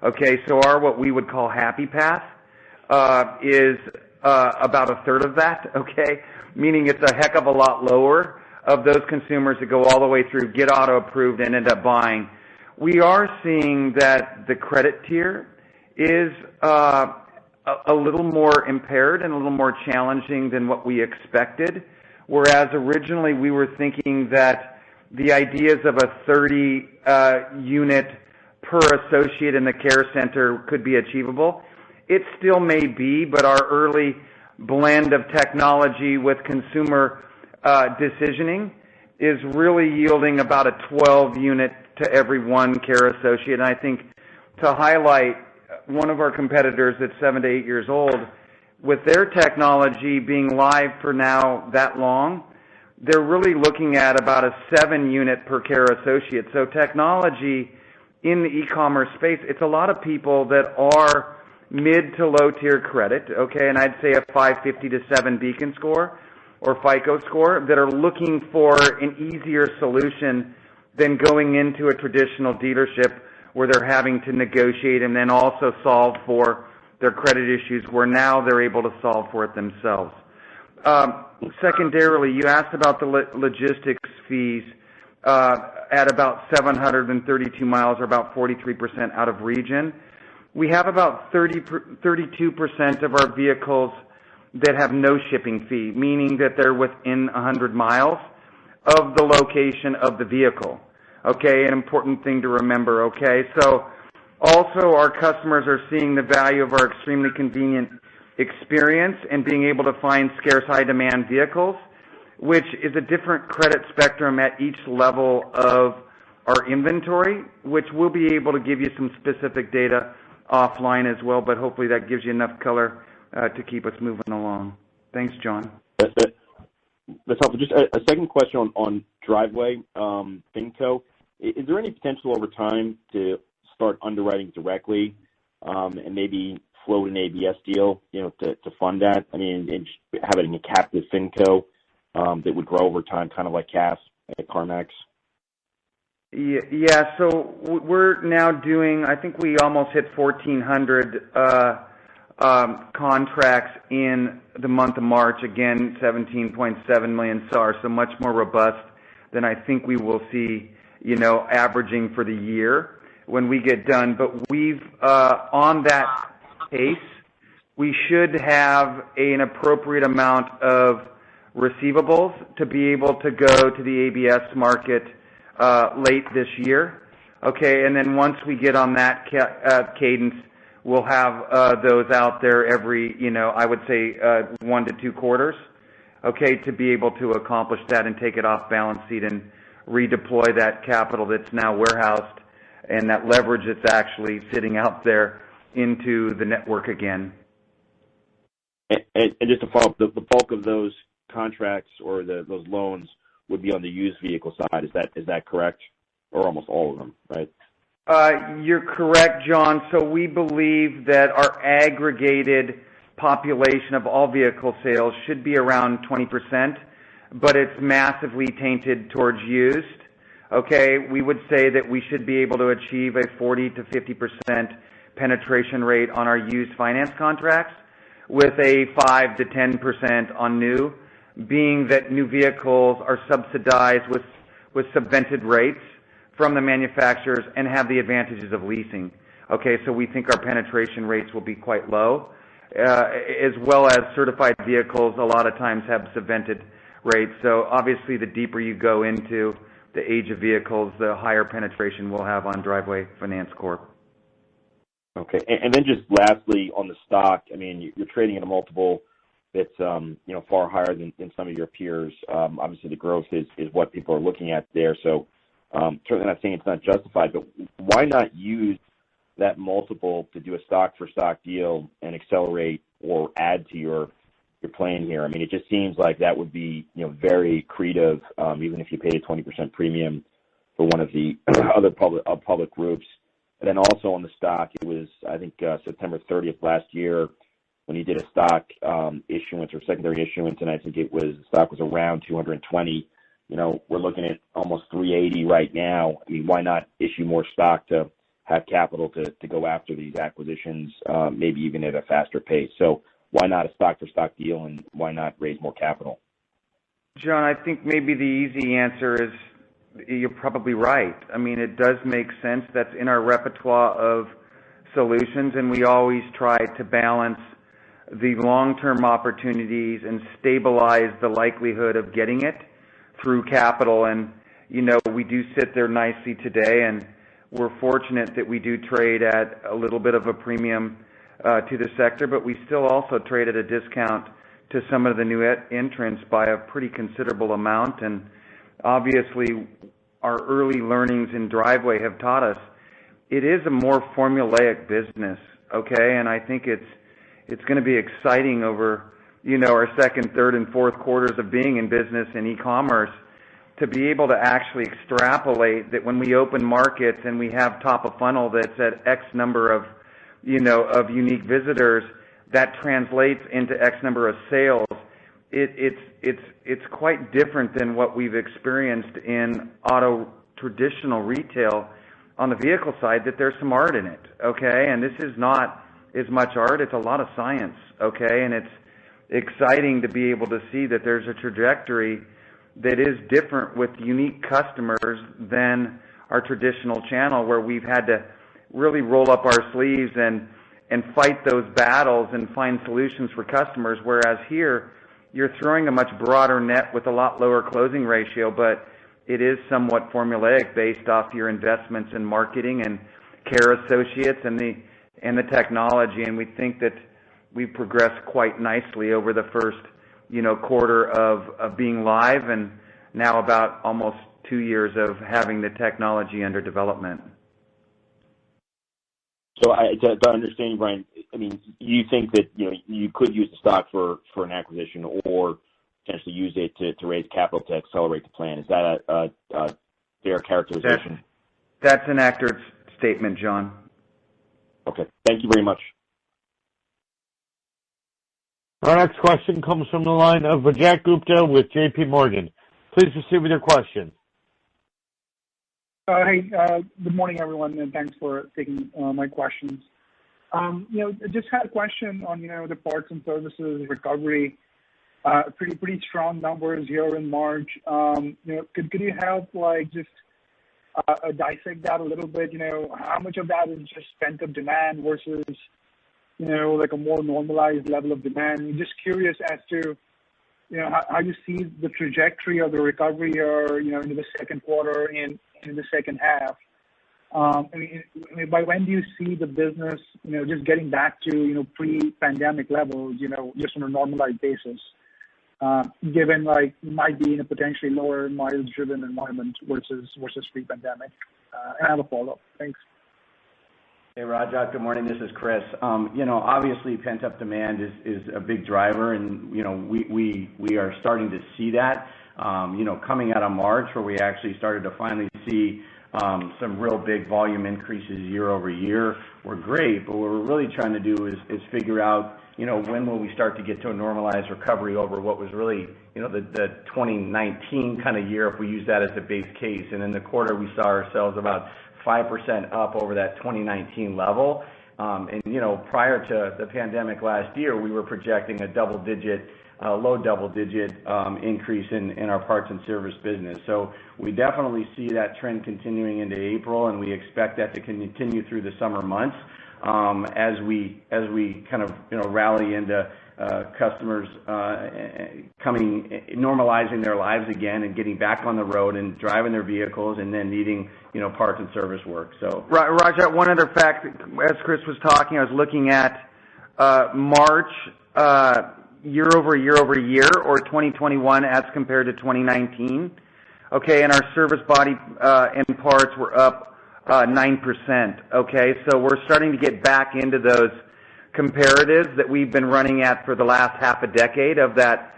Okay, so our what we would call happy path is about a third of that, okay? Meaning it's a heck of a lot lower of those consumers that go all the way through, get auto approved, and end up buying. We are seeing that the credit tier is a little more impaired and a little more challenging than what we expected. Whereas originally we were thinking that the ideas of a 30 unit per associate in the care center could be achievable. It still may be, but our early blend of technology with consumer decisioning is really yielding about a 12 unit to every one care associate. And I think to highlight one of our competitors that's 7 to 8 years old, with their technology being live for now that long, they're really looking at about a 7 unit per care associate. So technology in the e-commerce space, it's a lot of people that are mid to low tier credit, okay, and I'd say a 550 to 7 Beacon score or FICO score that are looking for an easier solution than going into a traditional dealership where they're having to negotiate and then also solve for their credit issues, where now they're able to solve for it themselves. Secondarily, you asked about the logistics fees at about 732 miles, or about 43% out of region. We have about 32% of our vehicles that have no shipping fee, meaning that they're within 100 miles of the location of the vehicle. Okay, an important thing to remember, okay? So also our customers are seeing the value of our extremely convenient experience and being able to find scarce high-demand vehicles, which is a different credit spectrum at each level of our inventory, which we'll be able to give you some specific data offline as well, but hopefully that gives you enough color to keep us moving along. Thanks, John. That's helpful. Just a second question on Driveway FinCo. Is there any potential over time to start underwriting directly and maybe float an ABS deal, to fund that? I mean, and having a captive FinCo that would grow over time, kind of like CAF at CarMax? Yeah, so we're now doing, I think we almost hit 1,400 contracts in the month of March. Again, 17.7 million SAR, so much more robust than I think we will see, averaging for the year when we get done. But we've, on that pace, we should have an appropriate amount of receivables to be able to go to the ABS market late this year. Okay, and then once we get on that cadence, we'll have those out there every, I would say 1 to 2 quarters, okay, to be able to accomplish that and take it off balance sheet and redeploy that capital that's now warehoused and that leverage that's actually sitting out there into the network again. And just to follow up, the bulk of those contracts or those loans would be on the used vehicle side. Is that correct? Or almost all of them, right? You're correct, John. So we believe that our aggregated population of all vehicle sales should be around 20%, but it's massively tainted towards used. Okay, we would say that we should be able to achieve a 40 to 50% penetration rate on our used finance contracts, with a 5 to 10% on new, being that new vehicles are subsidized with subvented rates from the manufacturers and have the advantages of leasing. Okay, so we think our penetration rates will be quite low, as well as certified vehicles a lot of times have subvented rates. So obviously the deeper you go into the age of vehicles, the higher penetration we'll have on Driveway Finance Corp. Okay, and then just lastly on the stock, I mean, you're trading at a multiple that's far higher than some of your peers. Obviously, the growth is what people are looking at there. So certainly not saying it's not justified, but why not use that multiple to do a stock-for-stock deal and accelerate or add to your plan here? I mean, it just seems like that would be very creative, even if you paid a 20% premium for one of the other public groups. And then also on the stock, it was, I think, September 30th last year when you did a stock issuance or secondary issuance, and I think the stock was around 220. We're looking at almost 380 right now. I mean, why not issue more stock to have capital to go after these acquisitions, maybe even at a faster pace? So why not a stock-for-stock deal, and why not raise more capital? John, I think maybe the easy answer is you're probably right. I mean, it does make sense. That's in our repertoire of solutions, and we always try to balance the long-term opportunities and stabilize the likelihood of getting it through capital. And, we do sit there nicely today, and we're fortunate that we do trade at a little bit of a premium to the sector, but we still also trade at a discount to some of the new entrants by a pretty considerable amount. And obviously, our early learnings in Driveway have taught us it is a more formulaic business, okay? And I think it's going to be exciting over, our second, third, and fourth quarters of being in business in e-commerce to be able to actually extrapolate that when we open markets and we have top of funnel that's at X number of, of unique visitors, that translates into X number of sales. It's quite different than what we've experienced in auto traditional retail on the vehicle side, that there's some art in it, okay? And this is not as much art, it's a lot of science, okay? And it's exciting to be able to see that there's a trajectory that is different with unique customers than our traditional channel, where we've had to really roll up our sleeves and fight those battles and find solutions for customers, whereas here, you're throwing a much broader net with a lot lower closing ratio, but it is somewhat formulaic based off your investments in marketing and care associates and the technology. And we think that we've progressed quite nicely over the first, quarter of being live, and now about almost 2 years of having the technology under development. So to understand, Brian, I mean, you think that you could use the stock for an acquisition, or potentially use it to raise capital to accelerate the plan. Is that a fair characterization? That's an accurate statement, John. Okay. Thank you very much. Our next question comes from the line of Rajat Gupta with J.P. Morgan. Please proceed with your question. Hey, good morning, everyone, and thanks for taking my questions. Just had a question on, the parts and services recovery. Pretty strong numbers here in March. Could you help, just dissect that a little bit? How much of that is just pent-up demand versus, a more normalized level of demand? I'm just curious as to, how you see the trajectory of the recovery here, into the second quarter and in the second half. By when do you see the business, just getting back to, pre-pandemic levels, just on a normalized basis, given might be in a potentially lower miles-driven environment versus pre-pandemic? And I have a follow-up. Thanks. Hey, Rajat. Good morning. This is Chris. Obviously, pent-up demand is a big driver, and we are starting to see that. Coming out of March, where we actually started to finally see some real big volume increases year over year, were great. But what we're really trying to do is figure out, when will we start to get to a normalized recovery over what was really, the 2019 kind of year, if we use that as the base case. And in the quarter, we saw ourselves about 5% up over that 2019 level. Prior to the pandemic last year, we were projecting a low double-digit increase in our parts and service business. So we definitely see that trend continuing into April, and we expect that to continue through the summer months as we kind of rally into customers normalizing their lives again and getting back on the road and driving their vehicles, and then needing parts and service work. So Rajat, one other fact, as Chris was talking, I was looking at March year over year, or 2021 as compared to 2019. Okay, and our service body and parts were up 9%. Okay, so we're starting to get back into those comparatives that we've been running at for the last half a decade of that,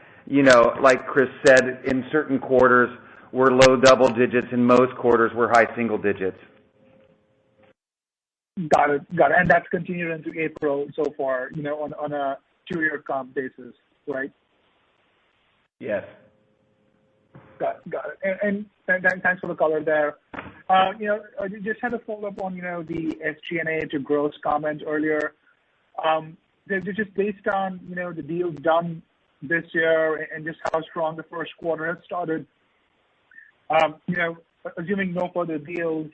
like Chris said, in certain quarters we're low double digits, in most quarters we're high single digits. Got it. And that's continued into April so far, on a 2-year comp basis, right? Yes. Got it. And thanks for the color there. I just had a follow-up on, the SG&A to gross comment earlier. Just based on, the deals done this year and just how strong the first quarter has started, assuming no further deals,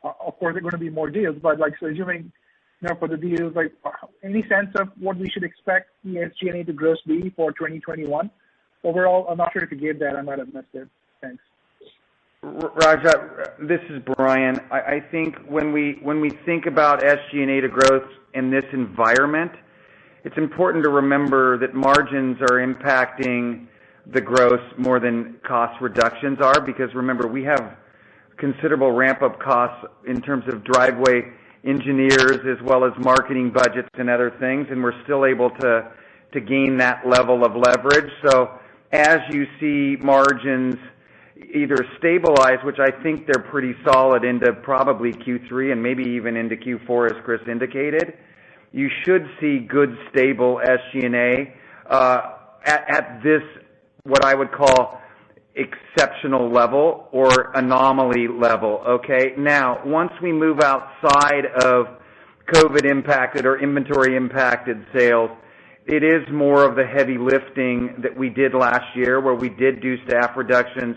of course there are going to be more deals, but so assuming no further deals, any sense of what we should expect the SG&A to gross be for 2021? Overall, I'm not sure if you gave that. I might have missed it. Thanks. Rajat, this is Brian. I think when we think about SG&A to growth in this environment, it's important to remember that margins are impacting the gross more than cost reductions are, because remember, we have considerable ramp-up costs in terms of driveway engineers as well as marketing budgets and other things, and we're still able to gain that level of leverage. So as you see margins either stabilize, which I think they're pretty solid, into probably Q3 and maybe even into Q4, as Chris indicated, you should see good, stable SG&A at this, what I would call exceptional level or anomaly level, okay? Now, once we move outside of COVID impacted or inventory impacted sales, it is more of the heavy lifting that we did last year, where we did do staff reductions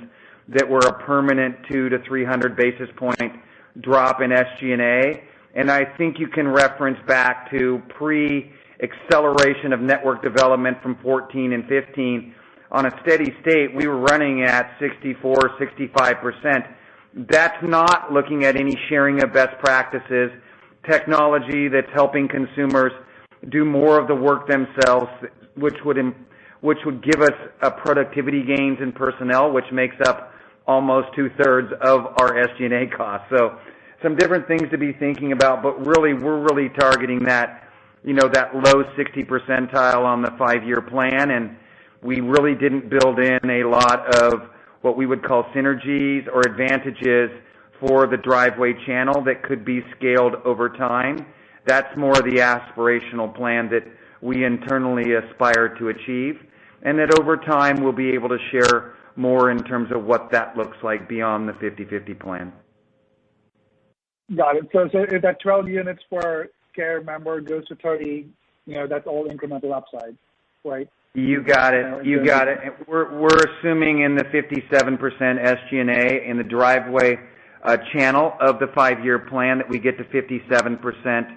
that were a permanent 200 to 300 basis point drop in SG&A. And I think you can reference back to pre-acceleration of network development from 14 and 15. On a steady state, we were running at 64, 65%. That's not looking at any sharing of best practices, technology that's helping consumers do more of the work themselves, which would give us productivity gains in personnel, which makes up almost 2/3 of our SG&A costs. So some different things to be thinking about, but really, we're really targeting that, that low 60 percentile on the 5-year plan, and we really didn't build in a lot of what we would call synergies or advantages for the Driveway channel that could be scaled over time. That's more the aspirational plan that we internally aspire to achieve, and that over time we'll be able to share more in terms of what that looks like beyond the 50/50 plan. Got it. So if that 12 units per care member goes to 30, that's all incremental upside, right? You got it. You got it. We're assuming in the 57% SG&A in the Driveway channel of the 5-year plan that we get to 57%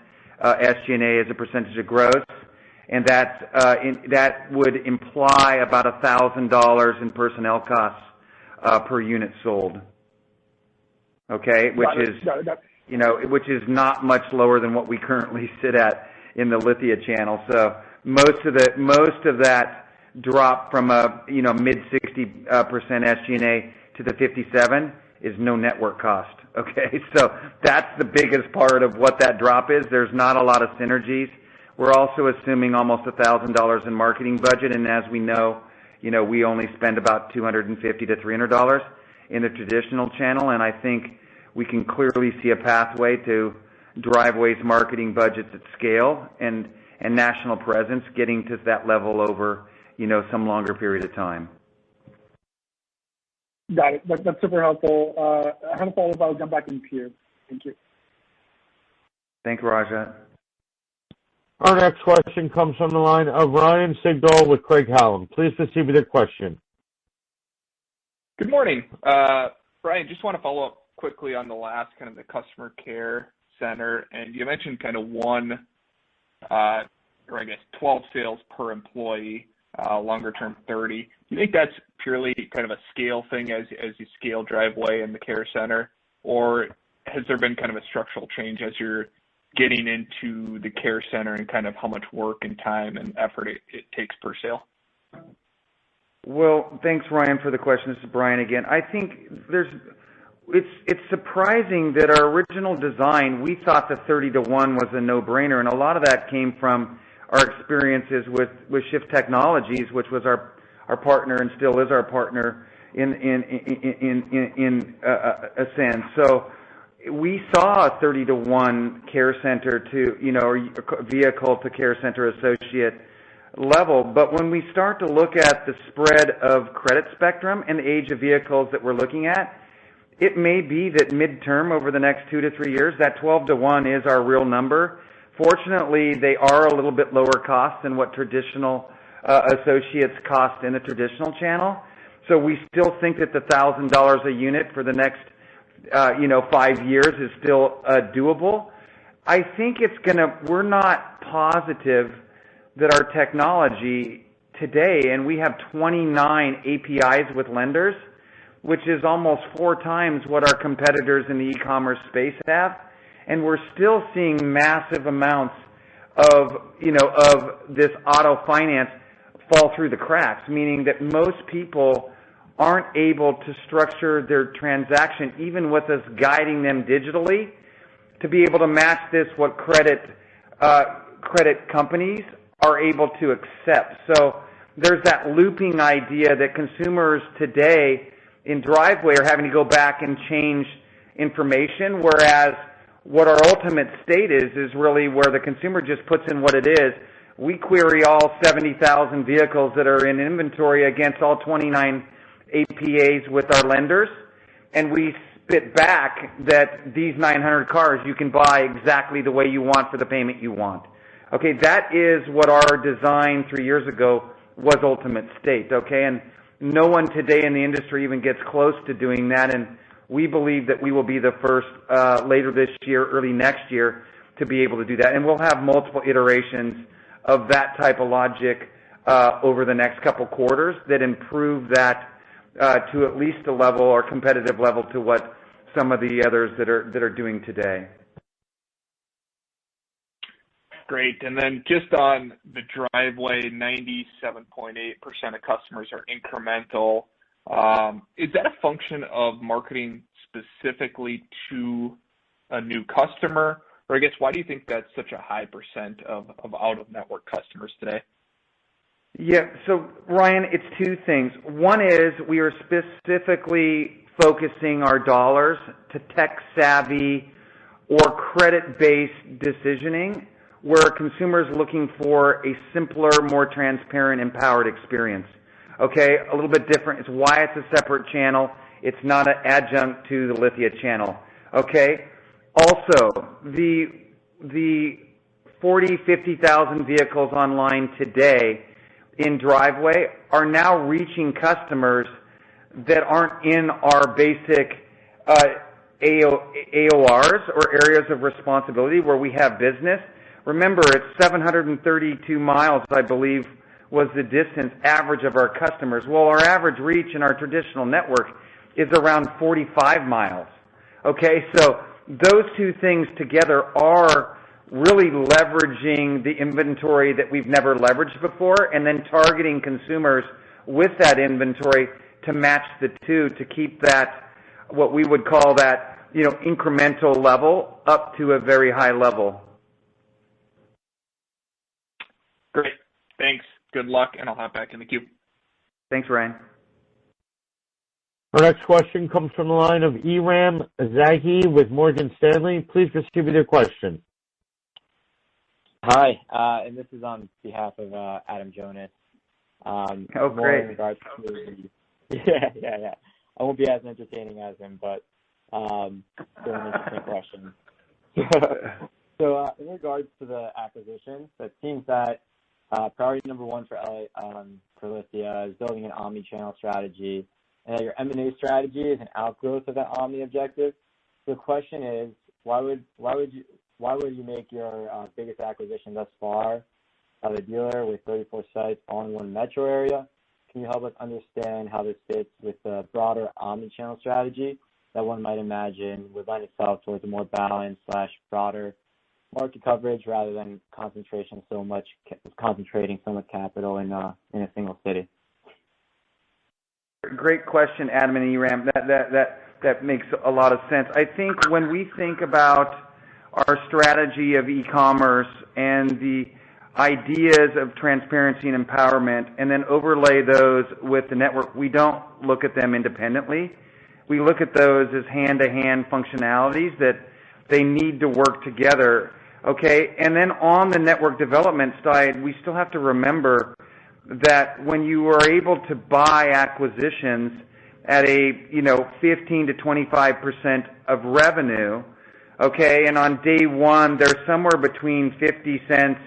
SG&A as a percentage of gross, and that would imply about $1,000 in personnel costs per unit sold. Okay, which is not much lower than what we currently sit at in the Lithia channel. So most of that drop from a mid 60% SG&A to the 57 is no network cost. Okay, so that's the biggest part of what that drop is. There's not a lot of synergies. We're also assuming almost $1,000 in marketing budget, and as we know, we only spend about $250 to $300 in the traditional channel, and I think we can clearly see a pathway to Driveway's marketing budgets at scale and national presence getting to that level over some longer period of time. Got it. That's super helpful. I have a follow-up. I'll jump back in queue. Thank you. Thanks, Rajat. Our next question comes from the line of Ryan Sigdahl with Craig-Hallum. Please proceed with your question. Good morning. Brian, just want to follow up quickly on the last kind of the customer care center, and you mentioned kind of 12 sales per employee, longer term 30. Do you think that's purely kind of a scale thing as you scale Driveway and the care center, or has there been kind of a structural change as you're getting into the care center and kind of how much work and time and effort it takes per sale? Well, thanks, Ryan, for the question. This is Brian again. I think it's surprising that our original design, we thought the 30-to-1 was a no-brainer, and a lot of that came from our experiences with Shift Technologies, which was our partner and still is our partner in a sense. So we saw a 30-to-1 care center to, or vehicle to care center associate level. But when we start to look at the spread of credit spectrum and the age of vehicles that we're looking at, it may be that midterm over the next 2 to 3 years, that 12-to-1 is our real number. Fortunately, they are a little bit lower cost than what traditional associates cost in a traditional channel. So we still think that the $1,000 a unit for the next 5 years is still doable. I think we're not positive that our technology today, and we have 29 APIs with lenders, which is almost 4 times what our competitors in the e-commerce space have, and we're still seeing massive amounts of this auto finance fall through the cracks, meaning that most people aren't able to structure their transaction, even with us guiding them digitally, to be able to match this what credit companies are able to accept. So there's that looping idea that consumers today in Driveway are having to go back and change information, whereas what our ultimate state is really where the consumer just puts in what it is. We query all 70,000 vehicles that are in inventory against all 29 APAs with our lenders, and we spit back that these 900 cars you can buy exactly the way you want for the payment you want. Okay, that is what our design 3 years ago was ultimate state, okay? And no one today in the industry even gets close to doing that, and we believe that we will be the first later this year, early next year, to be able to do that. And we'll have multiple iterations of that type of logic over the next couple quarters that improve that to at least a level or competitive level to what some of the others that are doing today. Great. And then just on the Driveway, 97.8% of customers are incremental. Is that a function of marketing specifically to a new customer? Or I guess, why do you think that's such a high percent of out-of-network customers today? Yeah, so Ryan, it's two things. One is we are specifically focusing our dollars to tech-savvy or credit-based decisioning where consumers looking for a simpler, more transparent, empowered experience. Okay, a little bit different. It's why it's a separate channel. It's not an adjunct to the Lithia channel. Okay? Also, the 40, 50,000 vehicles online today in Driveway are now reaching customers that aren't in our basic AORs or areas of responsibility where we have business. Remember, it's 732 miles, I believe, was the distance average of our customers. Well, our average reach in our traditional network is around 45 miles. Okay, so those two things together are really leveraging the inventory that we've never leveraged before and then targeting consumers with that inventory to match the two to keep that, what we would call that, incremental level up to a very high level. Great. Thanks. Good luck, and I'll hop back in the queue. Thanks, Ryan. Our next question comes from the line of Eram Zaghi with Morgan Stanley. Please proceed with your question. Hi, and this is on behalf of Adam Jonas. Great. In regards to yeah. I won't be as entertaining as him, but still an interesting question. So in regards to the acquisition, it seems that priority number one for Lithia is building an omni-channel strategy, and that your M&A strategy is an outgrowth of that omni objective. So the question is, why would you make your biggest acquisition thus far of a dealer with 34 sites all in one metro area? Can you help us understand how this fits with the broader omni-channel strategy that one might imagine would lend itself towards a more balanced / broader market coverage rather than concentrating so much capital in a single city? Great question, Adam and Eram. That makes a lot of sense. I think when we think about our strategy of e-commerce and the ideas of transparency and empowerment, and then overlay those with the network, we don't look at them independently. We look at those as hand-to-hand functionalities that they need to work together. Okay, and then on the network development side, we still have to remember that when you are able to buy acquisitions at a 15 to 25% of revenue, okay, and on day one they're somewhere between 50 cents,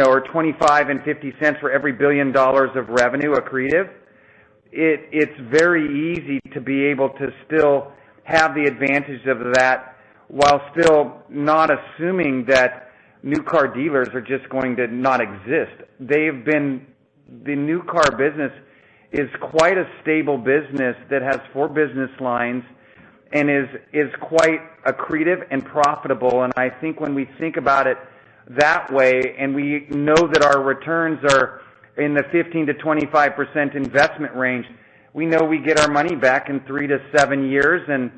or 25 and 50 cents for every $1 billion of revenue accretive. It's very easy to be able to still have the advantage of that while still not assuming that new car dealers are just going to not exist. The new car business is quite a stable business that has 4 business lines and is quite accretive and profitable. And I think when we think about it that way, and we know that our returns are in the 15 to 25% investment range, we know we get our money back in 3 to 7 years. And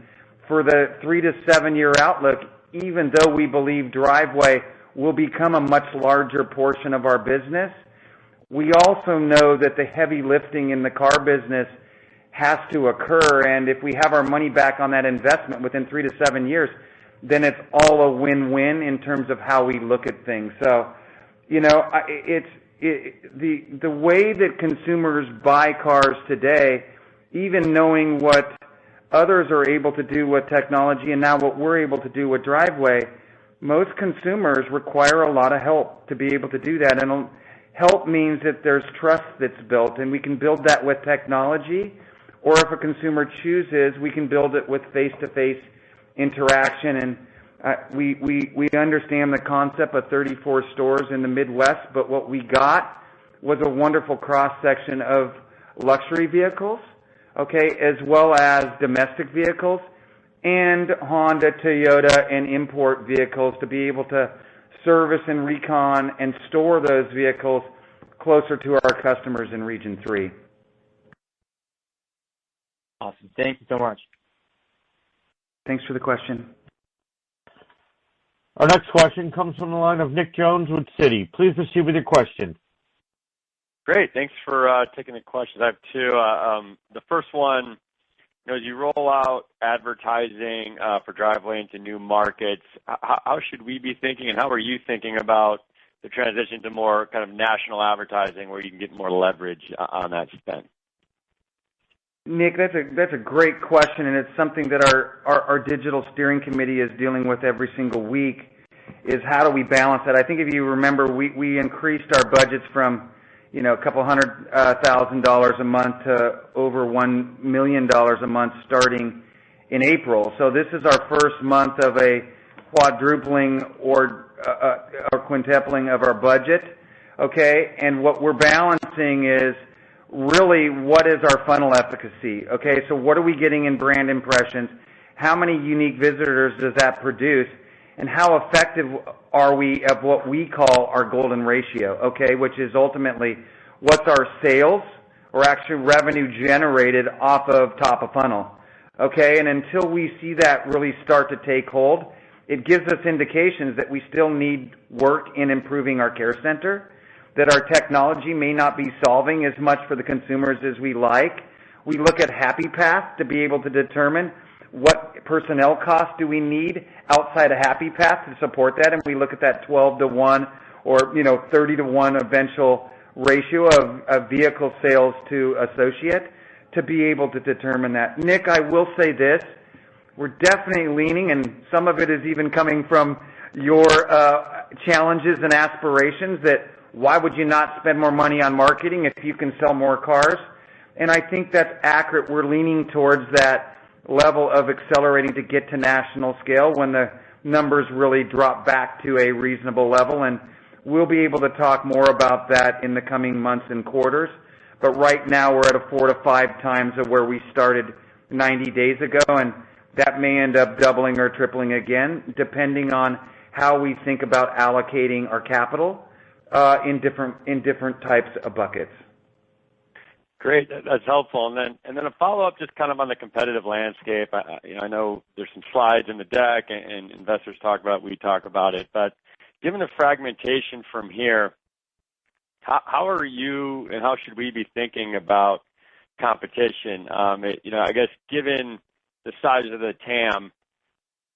for the 3 to 7 year outlook, even though we believe Driveway will become a much larger portion of our business, we also know that the heavy lifting in the car business has to occur. And if we have our money back on that investment within 3 to 7 years, then it's all a win-win in terms of how we look at things. So, the way that consumers buy cars today, even knowing what others are able to do with technology and now what we're able to do with Driveway, most consumers require a lot of help to be able to do that. And help means that there's trust that's built, and we can build that with technology, or if a consumer chooses, we can build it with face-to-face interaction. And we understand the concept of 34 stores in the Midwest, but what we got was a wonderful cross-section of luxury vehicles, okay, as well as domestic vehicles, and Honda, Toyota, and import vehicles to be able to service and recon and store those vehicles closer to our customers in Region 3. Awesome. Thank you so much. Thanks for the question. Our next question comes from the line of Nick Jones with Citi. Please proceed with your question. Great. Thanks for taking the questions. I have two. The first one, as you roll out advertising for Driveway into new markets, how should we be thinking, and how are you thinking about the transition to more kind of national advertising where you can get more leverage on that spend? Nick, that's a great question, and it's something that our digital steering committee is dealing with every single week, is how do we balance that? I think if you remember, we increased our budgets from a couple $100,000 a month to over $1 million a month starting in April. So this is our first month of a quadrupling or quintupling of our budget, okay? And what we're balancing is really what is our funnel efficacy, okay? So what are we getting in brand impressions? How many unique visitors does that produce? And how effective are we at what we call our golden ratio, okay, which is ultimately what's our sales or actually revenue generated off of top of funnel, okay? And until we see that really start to take hold, it gives us indications that we still need work in improving our care center, that our technology may not be solving as much for the consumers as we like. We look at Happy Path to be able to determine what personnel costs do we need outside of Happy Path to support that, and we look at that 12-to-1 or 30-to-1 eventual ratio of vehicle sales to associate to be able to determine that. Nick, I will say this, we're definitely leaning, and some of it is even coming from your challenges and aspirations, that why would you not spend more money on marketing if you can sell more cars? And I think that's accurate. We're leaning towards that level of accelerating to get to national scale when the numbers really drop back to a reasonable level. And we'll be able to talk more about that in the coming months and quarters. But right now we're at a 4 to 5 times of where we started 90 days ago, and that may end up doubling or tripling again, depending on how we think about allocating our capital in different types of buckets. Great, that's helpful. And then a follow-up, just kind of on the competitive landscape. I know there's some slides in the deck, and investors talk about it, we talk about it. But given the fragmentation from here, how are you and how should we be thinking about competition? I guess given the size of the TAM,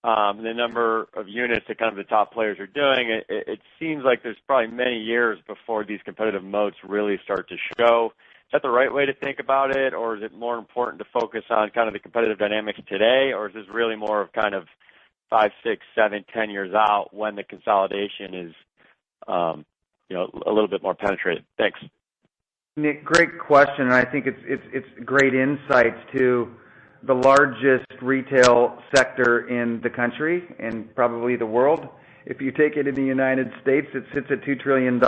the number of units that kind of the top players are doing, it seems like there's probably many years before these competitive moats really start to show. Is that the right way to think about it, or is it more important to focus on kind of the competitive dynamics today, or is this really more of kind of 5, 6, 7, 10 years out when the consolidation is a little bit more penetrated? Thanks. Nick, great question, and I think it's great insights to the largest retail sector in the country and probably the world. If you take it in the United States, it sits at $2 trillion.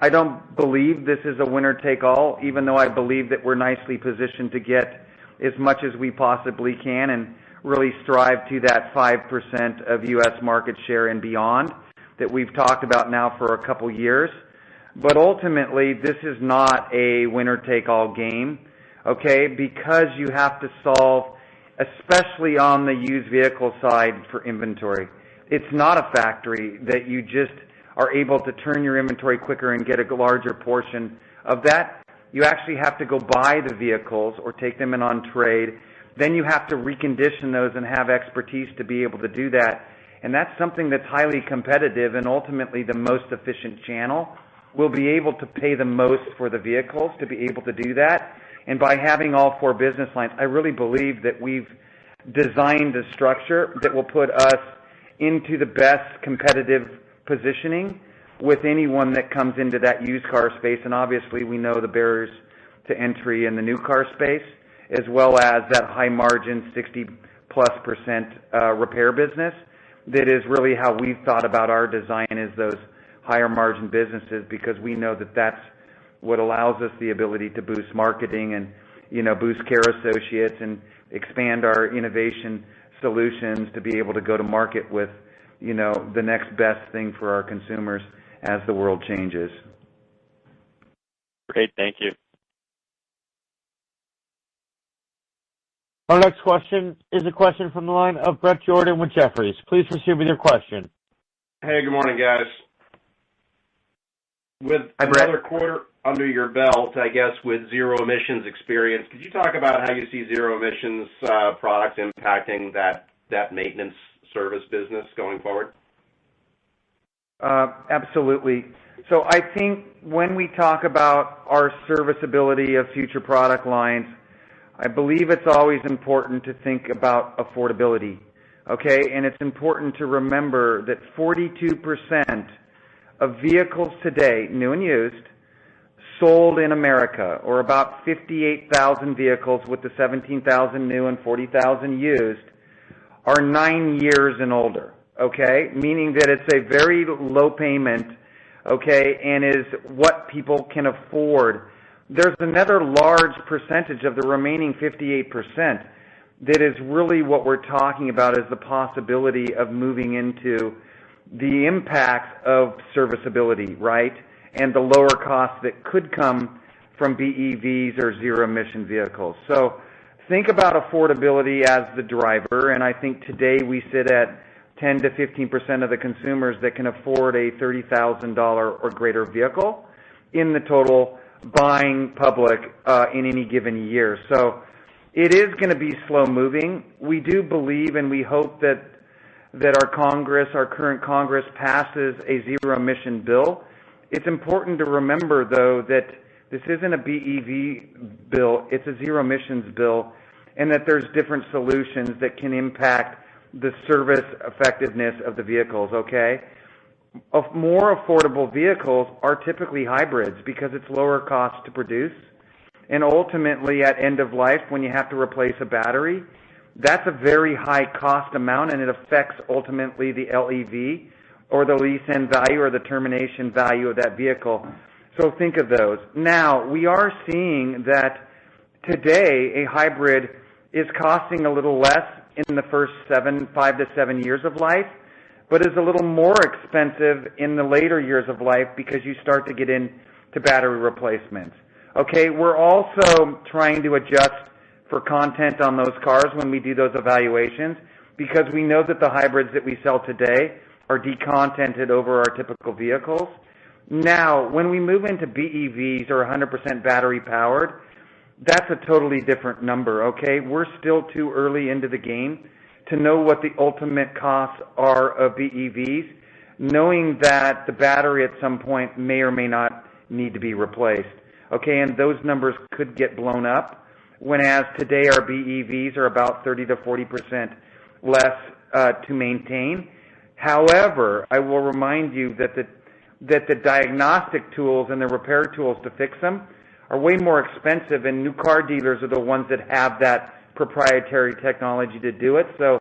I don't believe this is a winner-take-all, even though I believe that we're nicely positioned to get as much as we possibly can and really strive to that 5% of U.S. market share and beyond that we've talked about now for a couple years. But ultimately, this is not a winner-take-all game, okay, because you have to solve, especially on the used vehicle side, for inventory. It's not a factory that you just are able to turn your inventory quicker and get a larger portion of that. You actually have to go buy the vehicles or take them in on trade. then you have to recondition those and have expertise to be able to do that. And that's something that's highly competitive, and ultimately the most efficient channel will be able to pay the most for the vehicles to be able to do that. And by having all four business lines, I really believe that we've designed a structure that will put us into the best competitive positioning with anyone that comes into that used car space. And obviously we know the barriers to entry in the new car space, as well as that high margin 60+% repair business. That is really how we've thought about our design, is those higher margin businesses, because we know that that's what allows us the ability to boost marketing and, boost care associates and expand our innovation solutions to be able to go to market with, the next best thing for our consumers as the world changes. Great. Thank you. Our next question is a question from the line of Bret Jordan with Jefferies. Please proceed with your question. Hey, good morning, guys. With another quarter under your belt, I guess, with zero emissions experience, could you talk about how you see zero emissions products impacting that maintenance service business going forward? Absolutely. So I think when we talk about our serviceability of future product lines, I believe it's always important to think about affordability, okay? And it's important to remember that 42% of vehicles today, new and used, sold in America, or about 58,000 vehicles with the 17,000 new and 40,000 used, are 9 years and older, okay? Meaning that it's a very low payment, okay, and is what people can afford. There's another large percentage of the remaining 58% that is really what we're talking about, is the possibility of moving into the impacts of serviceability, right? And the lower costs that could come from BEVs or zero-emission vehicles. So think about affordability as the driver, and I think today we sit at 10 to 15% of the consumers that can afford a $30,000 or greater vehicle in the total buying public in any given year. So it is going to be slow moving. We do believe and we hope that our current Congress passes a zero emission bill. It's important to remember, though, that this isn't a BEV bill, it's a zero emissions bill, and that there's different solutions that can impact the service effectiveness of the vehicles, okay? More affordable vehicles are typically hybrids because it's lower cost to produce. And ultimately, at end of life, when you have to replace a battery, that's a very high cost amount, and it affects ultimately the LEV or the lease-end value or the termination value of that vehicle. So think of those. Now, we are seeing that today a hybrid is costing a little less in the first 5 to 7 years of life, but is a little more expensive in the later years of life because you start to get into battery replacements. Okay, we're also trying to adjust for content on those cars when we do those evaluations, because we know that the hybrids that we sell today are decontented over our typical vehicles. Now, when we move into BEVs or 100% battery powered, that's a totally different number, okay? We're still too early into the game to know what the ultimate costs are of BEVs, knowing that the battery at some point may or may not need to be replaced, okay? And those numbers could get blown up, whereas today our BEVs are about 30 to 40% less to maintain. However, I will remind you that the diagnostic tools and the repair tools to fix them are way more expensive, and new car dealers are the ones that have that proprietary technology to do it. So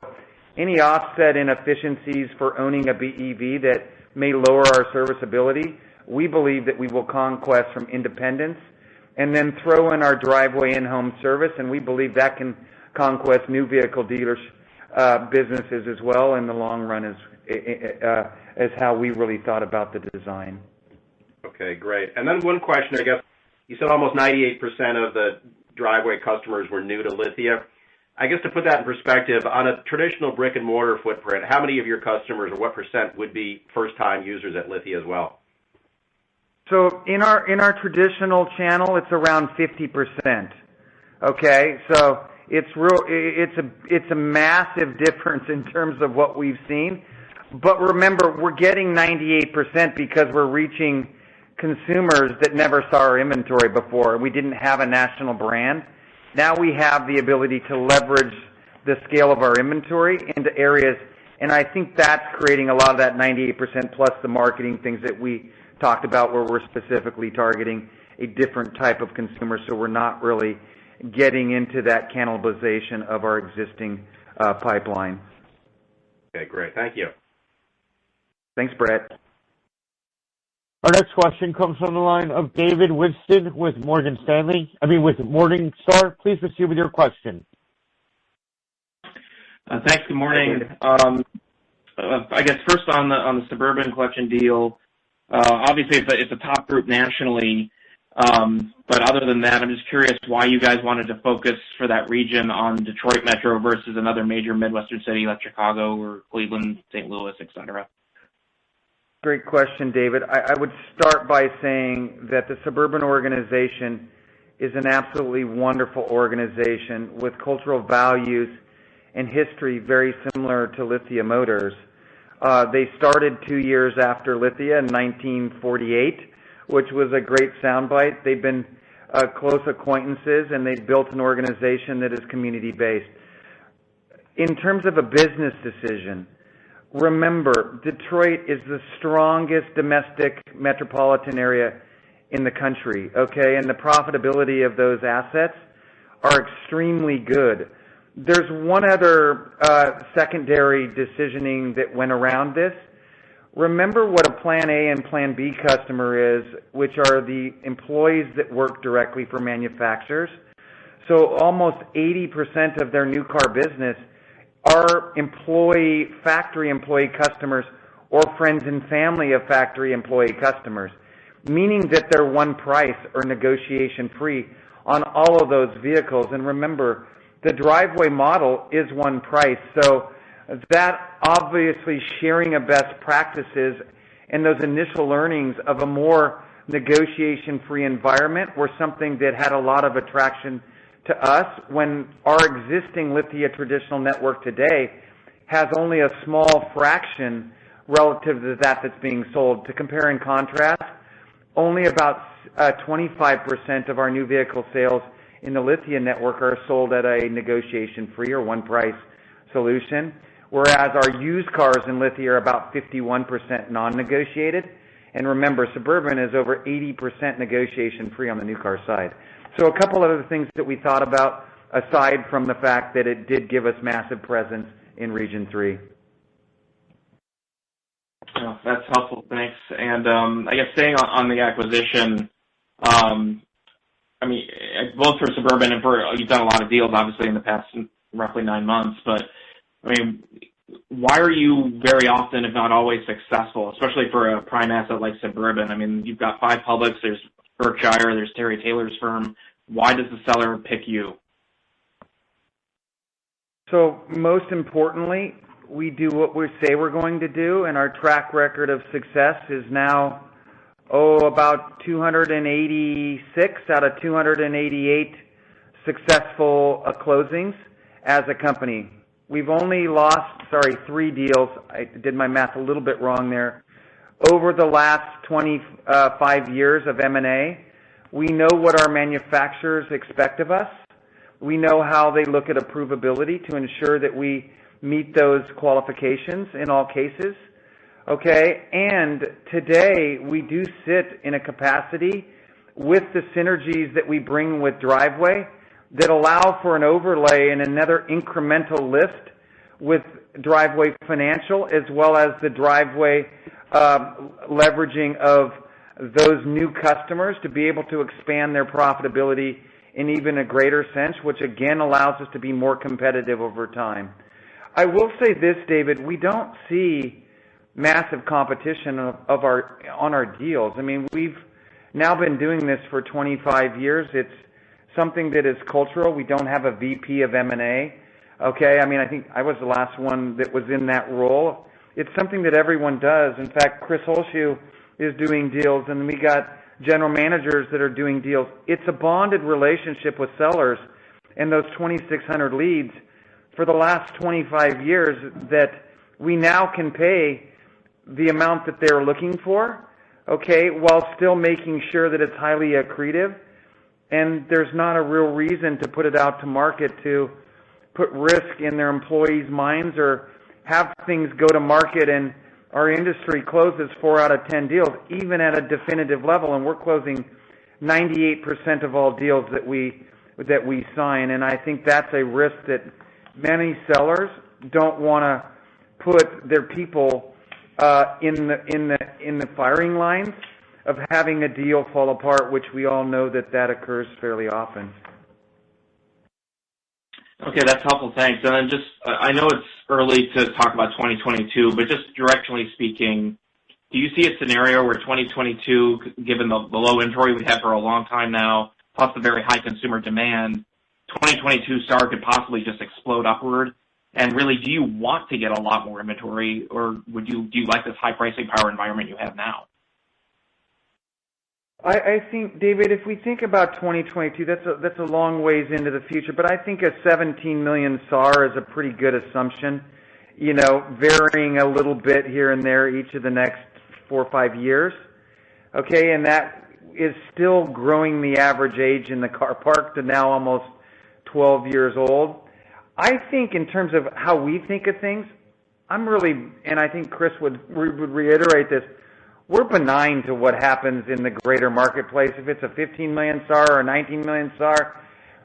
any offset in efficiencies for owning a BEV that may lower our serviceability, we believe that we will conquest from independents and then throw in our driveway in-home service, and we believe that can conquest new vehicle dealers businesses as well in the long run, as how we really thought about the design. Okay, great. And then one question, I guess. You said almost 98% of the driveway customers were new to Lithia. I guess to put that in perspective, on a traditional brick and mortar footprint, how many of your customers, or what percent, would be first-time users at Lithia as well? So in our traditional channel, it's around 50%. Okay, so It's a massive difference in terms of what we've seen. But remember, we're getting 98% because we're reaching consumers that never saw our inventory before. We didn't have a national brand. Now we have the ability to leverage the scale of our inventory into areas, and I think that's creating a lot of that 98% plus the marketing things that we talked about where we're specifically targeting a different type of consumer, so we're not really getting into that cannibalization of our existing pipeline. Okay, great. Thank you. Thanks, Brett. Our next question comes from the line of David Whiston with Morningstar. Please proceed with your question. Thanks. Good morning. I guess first on the Suburban Collection deal, obviously it's a top group nationally, but other than that, I'm just curious why you guys wanted to focus for that region on Detroit Metro versus another major Midwestern city like Chicago or Cleveland, St. Louis, et cetera. Great question, David. I would start by saying that the Suburban organization is an absolutely wonderful organization with cultural values and history very similar to Lithia Motors. They started 2 years after Lithia in 1948, which was a great soundbite. They've been close acquaintances, and they've built an organization that is community-based. In terms of a business decision, remember, Detroit is the strongest domestic metropolitan area in the country, okay? And the profitability of those assets are extremely good. There's one other secondary decisioning that went around this. Remember what a Plan A and Plan B customer is, which are the employees that work directly for manufacturers. So almost 80% of their new car business are factory employee customers or friends and family of factory employee customers, meaning that they're one price or negotiation free on all of those vehicles. And remember, the Driveway model is one price. So that obviously sharing of best practices and those initial learnings of a more negotiation-free environment were something that had a lot of attraction to us when our existing Lithia traditional network today has only a small fraction relative to that that's being sold. To compare and contrast, only about 25% of our new vehicle sales in the Lithia network are sold at a negotiation-free or one-price solution, whereas our used cars in Lithia are about 51% non-negotiated. And remember, Suburban is over 80% negotiation-free on the new car side. So a couple other things that we thought about, aside from the fact that it did give us massive presence in Region 3. Oh, that's helpful. Thanks. And I guess staying on the acquisition, I mean, both for Suburban and for, you've done a lot of deals, obviously, in the past roughly 9 months, but, I mean, why are you very often, if not always, successful, especially for a prime asset like Suburban? I mean, you've got 5 publics, there's Berkshire, there's Terry Taylor's firm. Why does the seller pick you? So most importantly, we do what we say we're going to do, and our track record of success is now, about 286 out of 288 successful closings as a company. We've only lost, 3 deals. I did my math a little bit wrong there. Over the last 25 years of M&A, we know what our manufacturers expect of us. We know how they look at approvability to ensure that we meet those qualifications in all cases. Okay, and today we do sit in a capacity with the synergies that we bring with Driveway that allow for an overlay and another incremental lift with Driveway Financial, as well as the Driveway leveraging of those new customers to be able to expand their profitability in even a greater sense, which again allows us to be more competitive over time. I will say this, David, we don't see massive competition on our deals. I mean, we've now been doing this for 25 years. It's something that is cultural. We don't have a VP of M&A. Okay, I mean, I think I was the last one that was in that role. It's something that everyone does. In fact, Chris Holshoe is doing deals, and we got general managers that are doing deals. It's a bonded relationship with sellers, and those 2,600 leads for the last 25 years that we now can pay the amount that they're looking for, okay, while still making sure that it's highly accretive. And there's not a real reason to put it out to market to put risk in their employees' minds or have things go to market and our industry closes 4 out of 10 deals, even at a definitive level, and we're closing 98% of all deals that we sign. And I think that's a risk that many sellers don't want to put their people in the firing lines of having a deal fall apart, which we all know that occurs fairly often. Okay, that's helpful. Thanks. And then just, I know it's early to talk about 2022, but just directionally speaking, do you see a scenario where 2022, given the low inventory we've had for a long time now, plus the very high consumer demand, 2022 SAR could possibly just explode upward? And really, do you want to get a lot more inventory, or do you like this high pricing power environment you have now? I think, David, if we think about 2022, that's a long ways into the future, but I think a 17 million SAR is a pretty good assumption, varying a little bit here and there each of the next 4 or 5 years, okay, and that is still growing the average age in the car park to now almost 12 years old. I think in terms of how we think of things, and I think Chris would reiterate this, we're benign to what happens in the greater marketplace. If it's a 15 million SAR or 19 million SAR,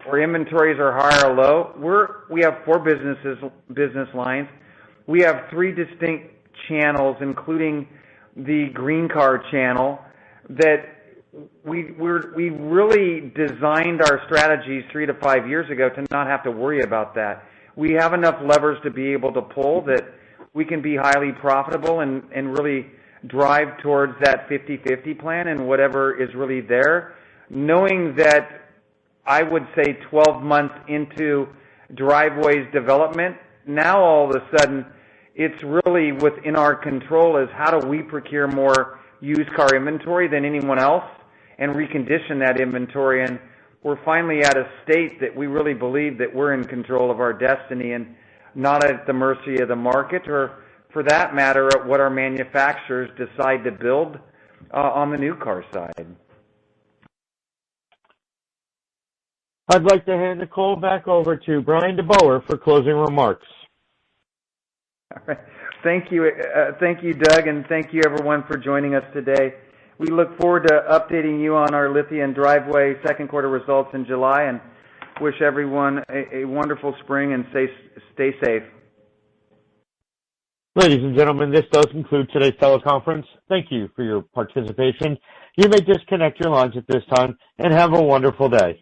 or inventories are high or low, we have 4 business lines. We have 3 distinct channels, including the green car channel, that we really designed our strategies 3 to 5 years ago to not have to worry about that. We have enough levers to be able to pull that we can be highly profitable and really drive towards that 50-50 plan and whatever is really there, knowing that I would say 12 months into Driveway's development, now all of a sudden it's really within our control is how do we procure more used car inventory than anyone else and recondition that inventory. And we're finally at a state that we really believe that we're in control of our destiny and not at the mercy of the market or, for that matter, at what our manufacturers decide to build on the new car side. I'd like to hand the call back over to Brian Deboer for closing remarks. All right. Thank you, Doug, and thank you, everyone, for joining us today. We look forward to updating you on our Lithia and Driveway second quarter results in July, and wish everyone a wonderful spring and stay safe. Ladies and gentlemen, this does conclude today's teleconference. Thank you for your participation. You may disconnect your lines at this time, and have a wonderful day.